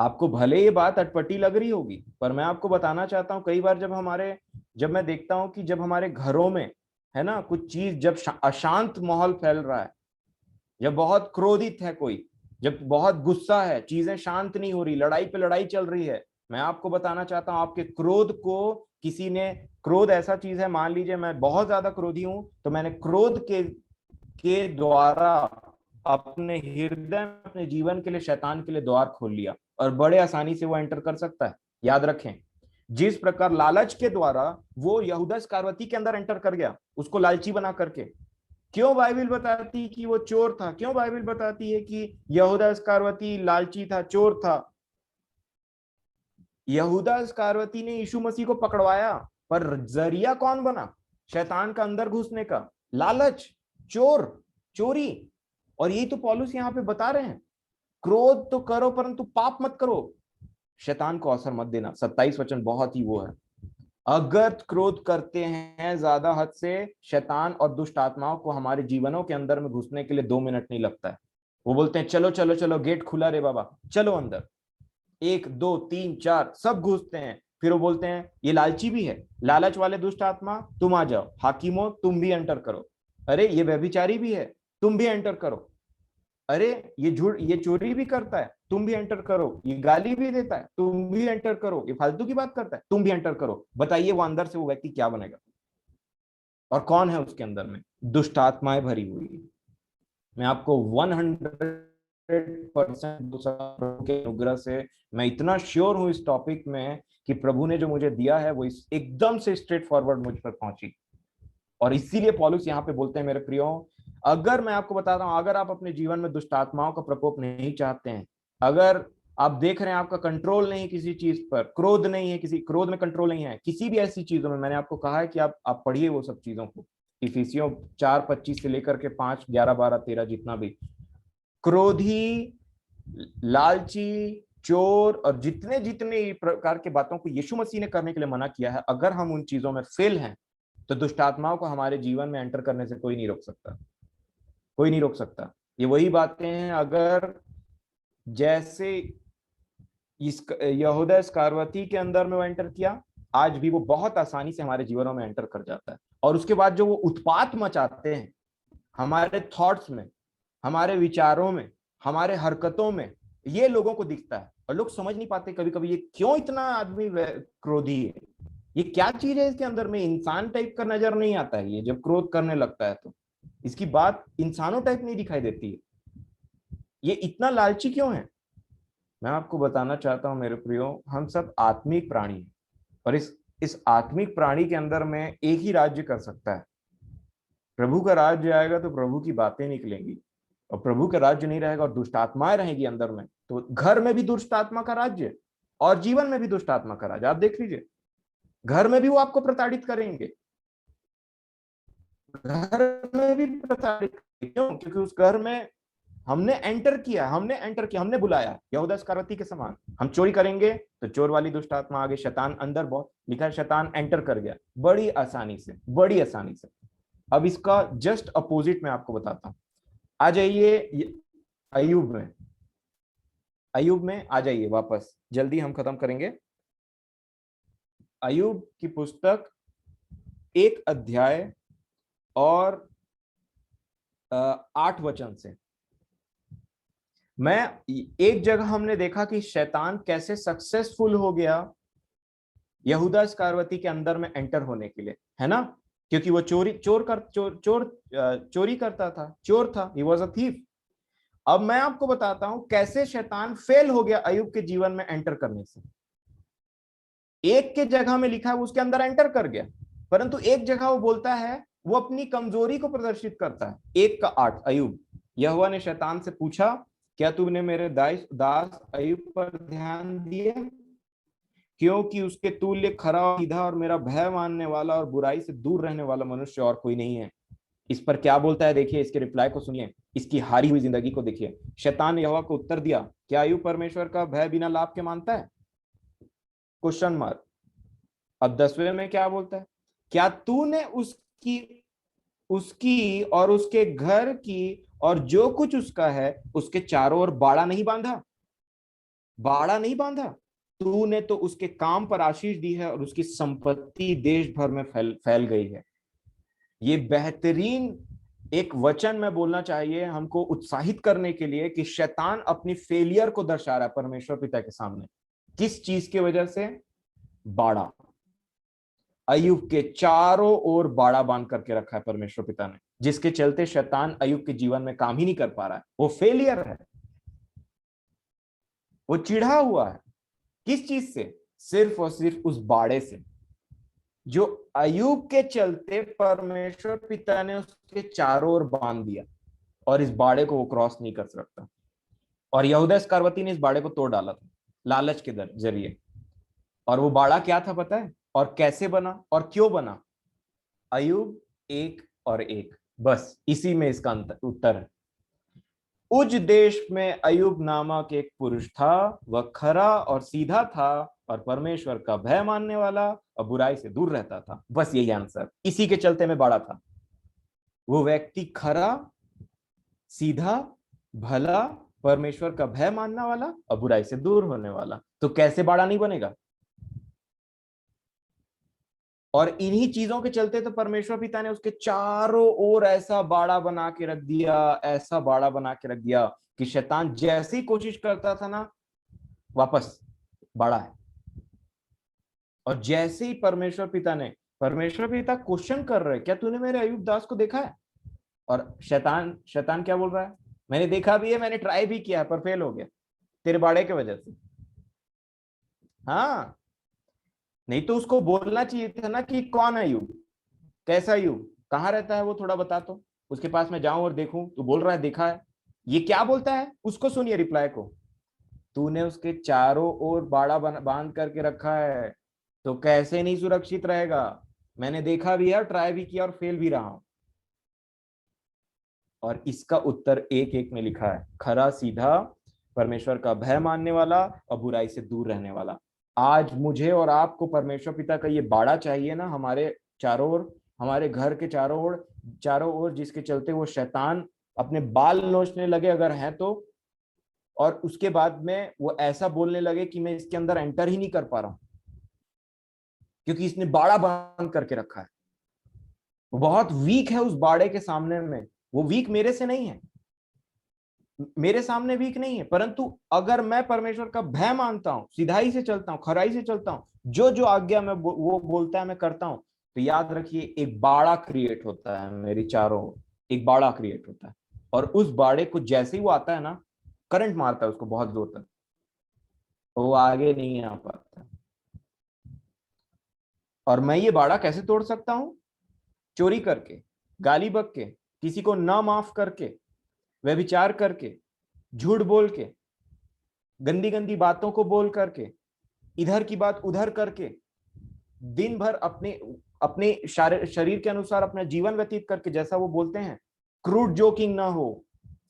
आपको भले ये बात अटपटी लग रही होगी, पर मैं आपको बताना चाहता हूं, कई बार जब मैं देखता हूं कि जब हमारे घरों में, है ना, कुछ चीज जब अशांत माहौल फैल रहा है, जब बहुत क्रोधित है कोई, जब बहुत गुस्सा है, चीजें शांत नहीं हो रही, लड़ाई पे लड़ाई चल रही है, मैं आपको बताना चाहता हूं, आपके क्रोध को किसी ने, क्रोध ऐसा चीज है, मान लीजिए मैं बहुत ज्यादा क्रोधी हूं, तो मैंने क्रोध के द्वारा अपने हृदय में, अपने जीवन के लिए शैतान के लिए द्वार खोल लिया, और बड़े आसानी से वो एंटर कर सकता है। याद रखें, जिस प्रकार लालच के द्वारा वो यहूदा इस्करियोती के अंदर एंटर कर गया, उसको लालची बना करके। क्यों बाइबल बताती कि वो चोर था? क्यों बाइबल बताती है कि यहूदा इस्करियोती लालची था, चोर था? यहूदा इस्करियोती ने यीशु मसीह को पकड़वाया, पर जरिया कौन बना शैतान का अंदर घुसने का? लालच, चोर, चोरी। और यही तो पौलुस यहाँ पे बता रहे हैं, क्रोध तो करो परंतु पाप मत करो, शैतान को अवसर मत देना। 27 वचन बहुत ही वो है, अगर क्रोध करते हैं ज्यादा हद से, शैतान और दुष्ट आत्माओं को हमारे जीवनों के अंदर में घुसने के लिए 2 मिनट नहीं लगता है। वो बोलते हैं चलो चलो चलो, गेट खुला रे बाबा, चलो अंदर। 1 2 3 4 सब घुसते हैं। फिर वो बोलते हैं, ये लालची भी है, लालच वाले दुष्ट आत्मा तुम आ जाओ, हाकिमो तुम भी एंटर करो। अरे ये व्यभिचारी भी है, तुम भी एंटर करो। अरे ये झूठ, ये चोरी भी करता है, तुम भी एंटर करो। ये गाली भी देता है, तुम भी एंटर करो। ये फालतू की बात करता है, तुम भी एंटर करो। बताइए वो अंदर से वो व्यक्ति क्या बनेगा? और कौन है उसके अंदर में? दुष्ट आत्माएं भरी हुई। मैं आपको 100% के अनुग्रह से मैं इतना श्योर हूं इस टॉपिक में कि प्रभु ने जो मुझे दिया है वो एकदम से स्ट्रेट फॉरवर्ड मुझ पर पहुंची। और इसीलिए पौलुस यहाँ पे बोलते हैं, मेरे प्रियो, अगर मैं आपको बताता हूं, अगर आप अपने जीवन में दुष्ट आत्माओं का प्रकोप नहीं चाहते हैं, अगर आप देख रहे हैं आपका कंट्रोल नहीं किसी चीज पर, क्रोध नहीं है, किसी क्रोध में कंट्रोल नहीं है, किसी भी ऐसी चीजों में, मैंने आपको कहा है कि आप पढ़िए वो सब चीजों को, इफिसियों 4:25 से लेकर के 5:11 12 13, जितना भी क्रोधी, लालची, चोर और जितने जितने प्रकार के बातों को यीशु मसीह ने करने के लिए मना किया है, अगर हम उन चीजों में फेल हैं, तो दुष्ट आत्माओं को हमारे जीवन में एंटर करने से कोई नहीं रोक सकता, कोई नहीं रोक सकता। ये वही बातें हैं, अगर जैसे इस यहूदा इस्करियोती के अंदर में वो एंटर किया, आज भी वो बहुत आसानी से हमारे जीवनों में एंटर कर जाता है। और उसके बाद जो वो उत्पात मचाते हैं हमारे थॉट्स में, हमारे विचारों में, हमारे हरकतों में, ये लोगों को दिखता है और लोग समझ नहीं पाते कभी कभी ये क्यों इतना आदमी क्रोधी है, ये क्या चीज है इसके अंदर में। इंसान टाइप का नजर नहीं आता है ये, जब क्रोध करने लगता है तो इसकी बात इंसानों टाइप नहीं दिखाई देती है। ये इतना लालची क्यों है? मैं आपको बताना चाहता हूं मेरे प्रियो, हम सब आत्मिक प्राणी हैं, और इस आत्मिक प्राणी के अंदर में एक ही राज्य कर सकता है। प्रभु का राज्य आएगा तो प्रभु की बातें निकलेंगी, और प्रभु का राज्य नहीं रहेगा और दुष्ट आत्माएं रहेगी अंदर में, तो घर में भी दुष्ट आत्मा का राज्य और जीवन में भी दुष्ट आत्मा का राज्य। आप देख लीजिए, घर में भी वो आपको प्रताड़ित करेंगे, घर में भी प्रताड़ित करेंगे। क्यों? क्योंकि उस घर में हमने एंटर किया, हमने बुलाया, यहूदा इस्करियोती के समान। हम चोरी करेंगे तो चोर वाली दुष्ट आत्मा आगे, शैतान अंदर, बहुत लिखा है शैतान एंटर कर गया बड़ी आसानी से, बड़ी आसानी से। अब इसका जस्ट अपोजिट मैं आपको बताता हूं। आ जाइए अय्यूब में, अय्यूब में आ जाइए वापस, जल्दी हम खत्म करेंगे। अय्यूब की पुस्तक 1 अध्याय और 8 वचन से, मैं एक जगह हमने देखा कि शैतान कैसे सक्सेसफुल हो गया यहूदा इस्करियोती के अंदर में एंटर होने के लिए, है ना? क्योंकि वो चोरी करता था, चोर था, ही वॉज अ थीफ। अब मैं आपको बताता हूं कैसे शैतान फेल हो गया अय्यूब के जीवन में एंटर करने से। एक के जगह में लिखा है वो उसके अंदर एंटर कर गया, परंतु एक जगह वो बोलता है, वो अपनी कमजोरी को प्रदर्शित करता है। 1 का 8, अय्यूब, यहोवा ने शैतान से पूछा, क्या तूने मेरे दास अय्यूब पर ध्यान दिया, क्योंकि उसके तुल्य खरा और सीधा और मेरा भय मानने वाला और बुराई से दूर रहने वाला मनुष्य और कोई नहीं है। इस पर क्या बोलता है देखिए, इसके रिप्लाई को सुनिए, इसकी हारी हुई जिंदगी को देखिए। शैतान ने यहोवा को उत्तर दिया, क्या अय्यूब परमेश्वर का भय बिना लाभ के मानता है? Question mark. अब 10वें में क्या बोलता है, क्या तूने उसकी उसकी और उसके घर की और जो कुछ उसका है उसके चारों ओर बाड़ा नहीं बांधा? बाड़ा नहीं बांधा, तूने तो उसके काम पर आशीष दी है और उसकी संपत्ति देश भर में फैल गई है। ये बेहतरीन एक वचन में बोलना चाहिए हमको उत्साहित करने के लिए कि शैतान अपनी फेलियर को दर्शा रहा है परमेश्वर पिता के सामने। किस चीज की वजह से? बाड़ा। अय्यूब के चारों ओर बाड़ा बांध करके रखा है परमेश्वर पिता ने, जिसके चलते शैतान अय्यूब के जीवन में काम ही नहीं कर पा रहा है। वो फेलियर है, वो चिढ़ा हुआ है। किस चीज से? सिर्फ और सिर्फ उस बाड़े से जो अय्यूब के चलते परमेश्वर पिता ने उसके चारों ओर बांध दिया, और इस बाड़े को वो क्रॉस नहीं कर सकता। और यहूदा इस्करियोती ने इस बाड़े को तोड़ डाला था लालच के जरिए। और वो बाड़ा क्या था पता है, और कैसे बना और क्यों बना? अय्यूब 1 और 1, बस इसी में इसका उत्तर है। उज देश में अय्यूब नामक एक पुरुष था, वह खरा और सीधा था और परमेश्वर का भय मानने वाला और बुराई से दूर रहता था। बस यही आंसर, इसी के चलते में बाड़ा था। वो व्यक्ति खरा, सीधा, भला, परमेश्वर का भय मानने वाला और बुराई से दूर होने वाला, तो कैसे बाड़ा नहीं बनेगा? और इन्हीं चीजों के चलते तो परमेश्वर पिता ने उसके चारों ओर ऐसा बाड़ा बना के रख दिया, ऐसा बाड़ा बना के रख दिया कि शैतान जैसे ही कोशिश करता था ना, वापस बाड़ा है। और जैसे ही परमेश्वर पिता क्वेश्चन कर रहे, क्या तूने मेरे अय्यूब दास को देखा है? और शैतान शैतान क्या बोल रहा है? मैंने देखा भी है, मैंने ट्राई भी किया है, पर फेल हो गया तेरे बाड़े की वजह से। हाँ, नहीं तो उसको बोलना चाहिए था ना कि कौन है अय्यूब, कैसा अय्यूब, कहाँ रहता है वो, थोड़ा बता तो, उसके पास मैं जाऊं और देखूं। तू बोल रहा है देखा है, ये क्या बोलता है? उसको सुनिए रिप्लाई को। तूने उसके चारों ओर बाड़ा बांध करके रखा है, तो कैसे नहीं सुरक्षित रहेगा? मैंने देखा भी है और ट्राई भी किया और फेल भी रहा हूं। और इसका उत्तर 1-1 में लिखा है, खरा, सीधा, परमेश्वर का भय मानने वाला और बुराई से दूर रहने वाला। आज मुझे और आपको परमेश्वर पिता का ये बाड़ा चाहिए ना, हमारे चारों ओर, हमारे घर के चारों ओर जिसके चलते वो शैतान अपने बाल नोचने लगे अगर है तो, और उसके बाद में वो ऐसा बोलने लगे कि मैं इसके अंदर एंटर ही नहीं कर पा रहा हूं क्योंकि इसने बाड़ा बांध करके रखा है। वो बहुत वीक है उस बाड़े के सामने में। वो वीक मेरे से नहीं है, मेरे सामने वीक नहीं है, परंतु अगर मैं परमेश्वर का भय मानता हूं, सीधाई से चलता हूं, खराई से चलता हूं, जो जो आज्ञा में वो बोलता है मैं करता हूं, तो याद रखिए एक बाड़ा क्रिएट होता है मेरी चारों ओर, एक बाड़ा क्रिएट होता है। और उस बाड़े को जैसे ही वो आता है ना, करंट मारता है उसको बहुत जोर तक, तो वो आगे नहीं आ पाता। और मैं ये बाड़ा कैसे तोड़ सकता हूं? चोरी करके, गाली बक के, किसी को ना माफ करके, व्यभिचार करके, झूठ बोल के, गंदी गंदी बातों को बोल करके, इधर की बात उधर करके, दिन भर अपने अपने शरीर के अनुसार अपना जीवन व्यतीत करके, जैसा वो बोलते हैं, क्रूड जोकिंग ना हो,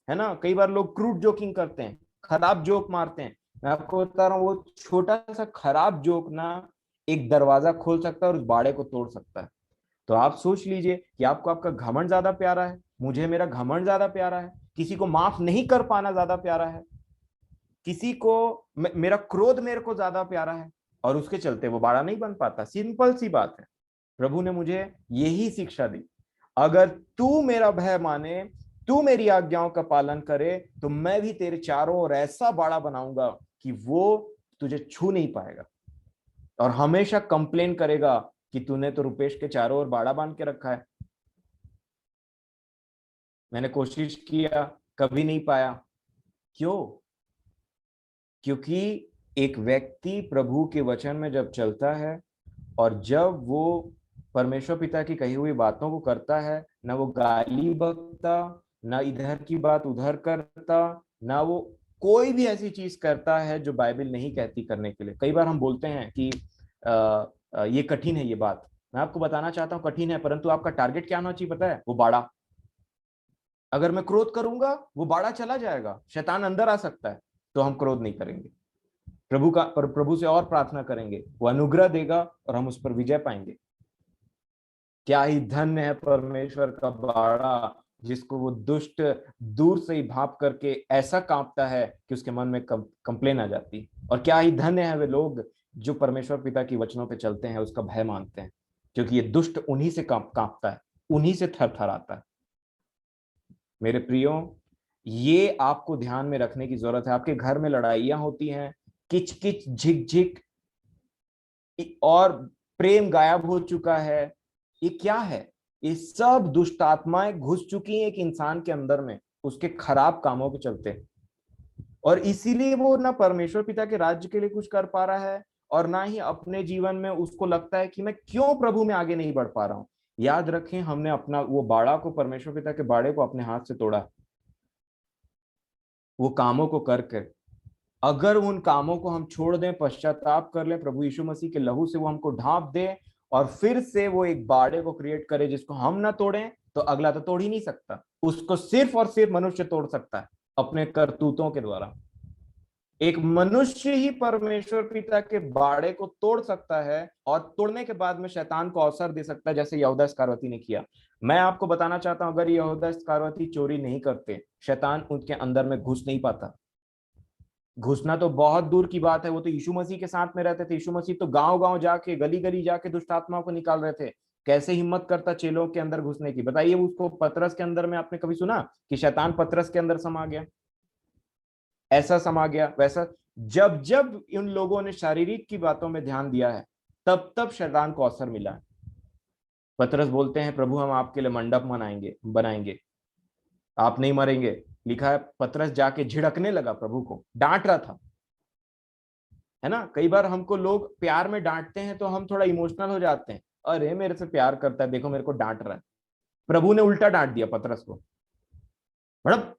है ना? कई बार लोग क्रूड जोकिंग करते हैं, खराब जोक मारते हैं। मैं आपको बता रहा हूँ, वो छोटा सा खराब जोक ना एक दरवाजा खोल सकता है और उस बाड़े को तोड़ सकता है। तो आप सोच लीजिए कि आपको आपका घमंड ज्यादा प्यारा है, मुझे मेरा घमंड ज्यादा प्यारा है, किसी को माफ नहीं कर पाना ज्यादा प्यारा है, किसी को मेरा क्रोध मेरे को ज्यादा प्यारा है, और उसके चलते वो बाड़ा नहीं बन पाता। सिंपल सी बात है। प्रभु ने मुझे यही शिक्षा दी, अगर तू मेरा भय माने, तू मेरी आज्ञाओं का पालन करे, तो मैं भी तेरे चारों ओर ऐसा बाड़ा बनाऊंगा कि वो तुझे छू नहीं पाएगा और हमेशा कंप्लेन करेगा कि तूने तो रुपेश के चारों ओर बाड़ा बांध के रखा है। मैंने कोशिश किया, कभी नहीं पाया। क्यों? क्योंकि एक व्यक्ति प्रभु के वचन में जब चलता है और जब वो परमेश्वर पिता की कही हुई बातों को करता है, ना वो गाली बकता, ना इधर की बात उधर करता, ना वो कोई भी ऐसी चीज करता है जो बाइबल नहीं कहती करने के लिए। कई बार हम बोलते हैं कि ये कठिन है ये बात। मैं आपको बताना चाहता हूँ कठिन है, परंतु आपका टारगेट क्या होना चाहिए पता है? वो बाड़ा। अगर मैं क्रोध करूंगा वो बाड़ा चला जाएगा, शैतान अंदर आ सकता है, तो हम क्रोध नहीं करेंगे। प्रभु से और प्रार्थना करेंगे, वो अनुग्रह देगा और हम उस पर विजय पाएंगे। क्या ही धन्य है परमेश्वर का बाड़ा, जिसको वो दुष्ट दूर से ही भाप करके ऐसा कांपता है कि उसके मन में कंप्लेन आ जाती। और क्या ही धन्य है वे लोग जो परमेश्वर पिता की वचनों पे चलते हैं, उसका भय मानते हैं, क्योंकि ये दुष्ट उन्हीं से कांपता है, उन्हीं से थर थर आता है। मेरे प्रियो, ये आपको ध्यान में रखने की जरूरत है। आपके घर में लड़ाइयां होती हैं, किच किच झिक झिक, और प्रेम गायब हो चुका है। ये क्या है? ये सब दुष्ट आत्माएं घुस चुकी हैं एक इंसान के अंदर में, उसके खराब कामों के चलते। और इसीलिए वो ना परमेश्वर पिता के राज्य के लिए कुछ कर पा रहा है, और ना ही अपने जीवन में उसको लगता है कि मैं क्यों प्रभु में आगे नहीं बढ़ पा रहा हूं। याद रखें, हमने अपना वो बाड़ा को, परमेश्वर पिता के बाड़े को अपने हाथ से तोड़ा, वो कामों को कर कर। अगर उन कामों को हम छोड़ दें, पश्चाताप कर लें, प्रभु यीशु मसीह के लहू से वो हमको ढांप दे और फिर से वो एक बाड़े को क्रिएट करे जिसको हम ना तोड़ें, तो अगला तो तोड़ ही नहीं सकता। उसको सिर्फ और सिर्फ मनुष्य तोड़ सकता है अपने करतूतों के द्वारा। एक मनुष्य ही परमेश्वर पिता के बाड़े को तोड़ सकता है और तोड़ने के बाद में शैतान को अवसर दे सकता है, जैसे यहूदा इस्करियोती ने किया। मैं आपको बताना चाहता हूं, अगर यहूदा इस्करियोती चोरी नहीं करते, शैतान उनके अंदर में घुस नहीं पाता। घुसना तो बहुत दूर की बात है, वो तो यीशु मसीह के साथ में रहते थे। यीशु मसीह तो गांव गांव जाके, गली गली जाके दुष्ट आत्माओं को निकाल रहे थे। कैसे हिम्मत करता चेलों के अंदर घुसने की? बताइए, उसको पतरस के अंदर में आपने कभी सुना कि शैतान पतरस के अंदर समा गया? ऐसा समा गया वैसा। जब जब इन लोगों ने शारीरिक की बातों में ध्यान दिया है, तब तब शैतान को अवसर मिला है। पतरस बोलते हैं, प्रभु हम आपके लिए मंडप बनाएंगे, आप नहीं मरेंगे। लिखा है पतरस जाके झिड़कने लगा, प्रभु को डांट रहा था। है ना, कई बार हमको लोग प्यार में डांटते हैं तो हम थोड़ा इमोशनल हो जाते हैं, अरे मेरे से प्यार करता है, देखो मेरे को डांट रहा है। प्रभु ने उल्टा डांट दिया पतरस को, मतलब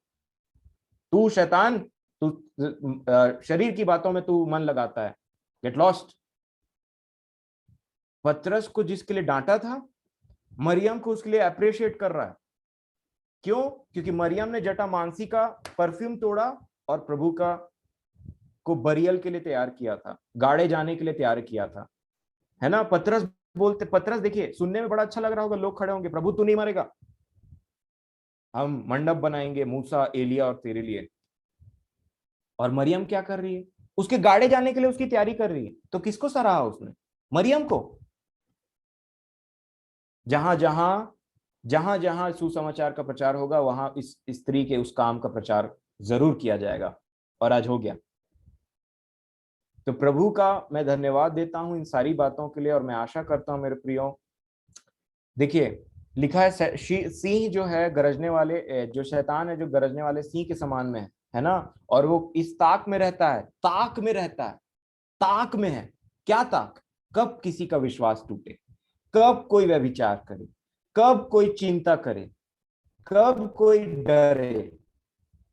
तू शैतान, तू शरीर की बातों में तू मन लगाता है, गेट लॉस्ट। पतरस को जिसके लिए डांटा था, मरियम को उसके लिए अप्रिशिएट कर रहा है। क्यों? क्योंकि मरियम ने जटा मानसी का परफ्यूम तोड़ा और प्रभु का को बरियल के लिए तैयार किया था, गाड़े जाने के लिए तैयार किया था। है ना, पतरस बोलते, पतरस देखिए सुनने में बड़ा अच्छा लग रहा होगा, लोग खड़े होंगे, प्रभु तू नहीं मरेगा, हम मंडप बनाएंगे मूसा एलिया और तेरे लिए। और मरियम क्या कर रही है? उसके गाड़े जाने के लिए उसकी तैयारी कर रही है। तो किसको सराहा उसने? मरियम को। जहां जहां जहां जहां सुसमाचार का प्रचार होगा, वहां इस स्त्री के उस काम का प्रचार जरूर किया जाएगा, और आज हो गया। तो प्रभु का मैं धन्यवाद देता हूं इन सारी बातों के लिए, और मैं आशा करता हूं मेरे प्रियो, देखिए लिखा है सिंह जो है गरजने वाले, जो शैतान है जो गरजने वाले सिंह के समान में है ना, और वो इस ताक में रहता है, ताक में रहता है, ताक में है। क्या ताक? कब किसी का विश्वास टूटे, कब कोई व्यभिचार करे, कब कोई चिंता करे, कब कोई डरे,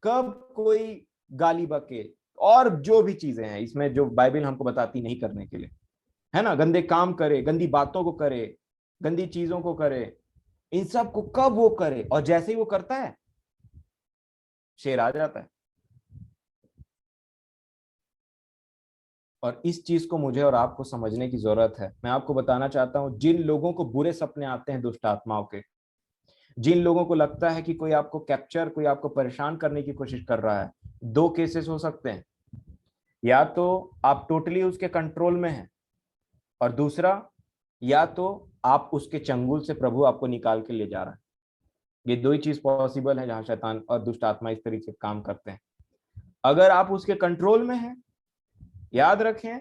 कब कोई गाली बके, और जो भी चीजें हैं इसमें जो बाइबल हमको बताती नहीं करने के लिए, है ना, गंदे काम करे, गंदी बातों को करे, गंदी चीजों को करे, इन सब को कब वो करे, और जैसे ही वो करता है, शेर आ जाता है। और इस चीज को मुझे और आपको समझने की जरूरत है। मैं आपको बताना चाहता हूं, जिन लोगों को बुरे सपने आते हैं दुष्ट आत्माओं के, जिन लोगों को लगता है कि कोई आपको कैप्चर, कोई आपको परेशान करने की कोशिश कर रहा है, दो केसेस हो सकते हैं। या तो आप टोटली उसके कंट्रोल में हैं, और दूसरा, या तो आप उसके चंगुल से प्रभु आपको निकाल के ले जा रहा है। ये दो ही चीज पॉसिबल है जहां शैतान और दुष्ट आत्मा इस तरीके से काम करते हैं। अगर आप उसके कंट्रोल में हैं, याद रखें,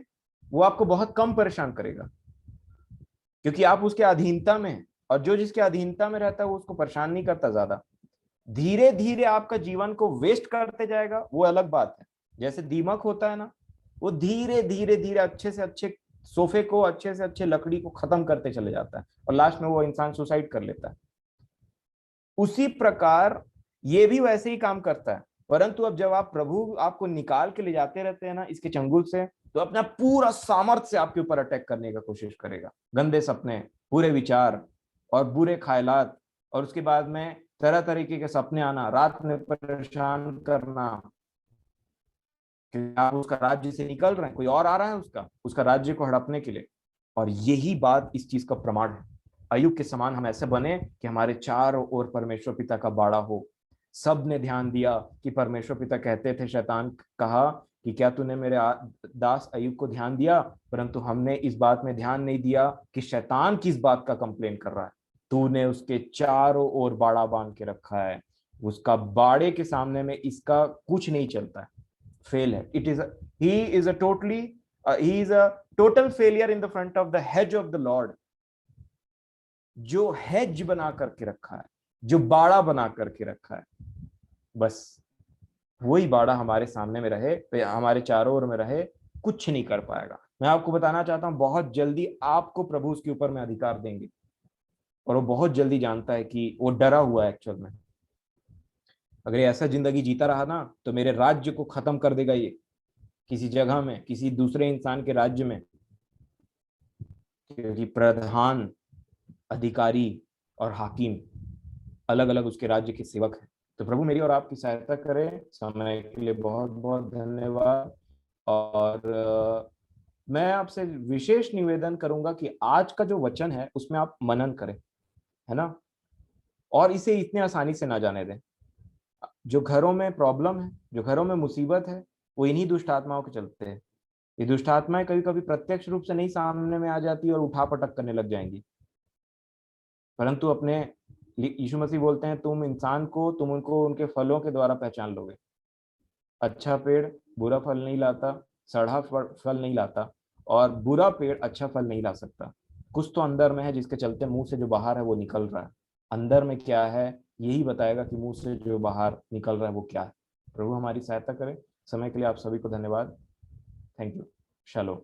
वो आपको बहुत कम परेशान करेगा, क्योंकि आप उसके अधीनता में हैं। और जो जिसके अधीनता में रहता है वो उसको परेशान नहीं करता ज्यादा। धीरे धीरे आपका जीवन को वेस्ट करते जाएगा, वो अलग बात है। जैसे दीमक होता है ना, वो धीरे धीरे धीरे अच्छे से अच्छे सोफे को, अच्छे से अच्छे लकड़ी को खत्म करते चले जाता है, और लास्ट में वो इंसान सुसाइड कर लेता है। उसी प्रकार ये भी वैसे ही काम करता है। परंतु अब जब आप, प्रभु आपको निकाल के ले जाते रहते हैं ना इसके चंगुल से, तो अपना पूरा सामर्थ्य से आपके ऊपर अटैक करने का कोशिश करेगा। गंदे सपने, बुरे विचार और बुरे ख्यालात, और उसके बाद में तरह तरीके के सपने आना, रात में परेशान करना, कि आप उसका राज्य से निकल रहे हैं, कोई और आ रहा है उसका राज्य को हड़पने के लिए। और यही बात इस चीज का प्रमाण है। अय्यूब के समान हम ऐसे बने कि हमारे चारों ओर परमेश्वर पिता का बाड़ा हो। सब ने ध्यान दिया कि परमेश्वर पिता कहते थे, शैतान कहा कि क्या तूने मेरे दास अय्यूब को ध्यान दिया? परंतु हमने इस बात में ध्यान नहीं दिया कि शैतान किस बात का कंप्लेन कर रहा है। तूने उसके चारों ओर बाड़ा बांध के रखा है, उसका बाड़े के सामने में इसका कुछ नहीं चलता है, फेल है। It is, he is a totally, he is a total failure in the front of the hedge of the Lord. जो हेज बना करके रखा है, जो बाड़ा बना करके रखा है, बस वही बाड़ा हमारे सामने में रहे, हमारे चारों ओर में रहे, कुछ नहीं कर पाएगा। मैं आपको बताना चाहता हूं, बहुत जल्दी आपको प्रभु उसके ऊपर में अधिकार देंगे, और वो बहुत जल्दी जानता है कि वो डरा हुआ है एक्चुअल में। अगर ये ऐसा जिंदगी जीता रहा ना, तो मेरे राज्य को खत्म कर देगा ये। किसी जगह में, किसी दूसरे इंसान के राज्य में, क्योंकि प्रधान, अधिकारी और हाकिम अलग अलग उसके राज्य के सेवक हैं। तो प्रभु मेरी और आपकी सहायता करें। समय के लिए बहुत बहुत धन्यवाद। और मैं आपसे विशेष निवेदन करूंगा कि आज का जो वचन है उसमें आप मनन करें, है ना, और इसे इतने आसानी से ना जाने दें। जो घरों में प्रॉब्लम है, जो घरों में मुसीबत है, वो इन्हीं दुष्ट आत्माओं के चलते हैं। ये दुष्ट आत्माएं कभी कभी प्रत्यक्ष रूप से नहीं सामने में आ जाती और उठा पटक करने लग जाएंगी, परंतु अपने यीशु मसीह बोलते हैं तुम इंसान को, तुम उनको उनके फलों के द्वारा पहचान लोगे। अच्छा पेड़ बुरा फल नहीं लाता, सड़ा फल नहीं लाता, और बुरा पेड़ अच्छा फल नहीं ला सकता। कुछ तो अंदर में है जिसके चलते मुंह से जो बाहर है वो निकल रहा है। अंदर में क्या है यही बताएगा कि मुंह से जो बाहर निकल रहा है वो क्या है। प्रभु हमारी सहायता करे। समय के लिए आप सभी को धन्यवाद। Thank you. शालोम।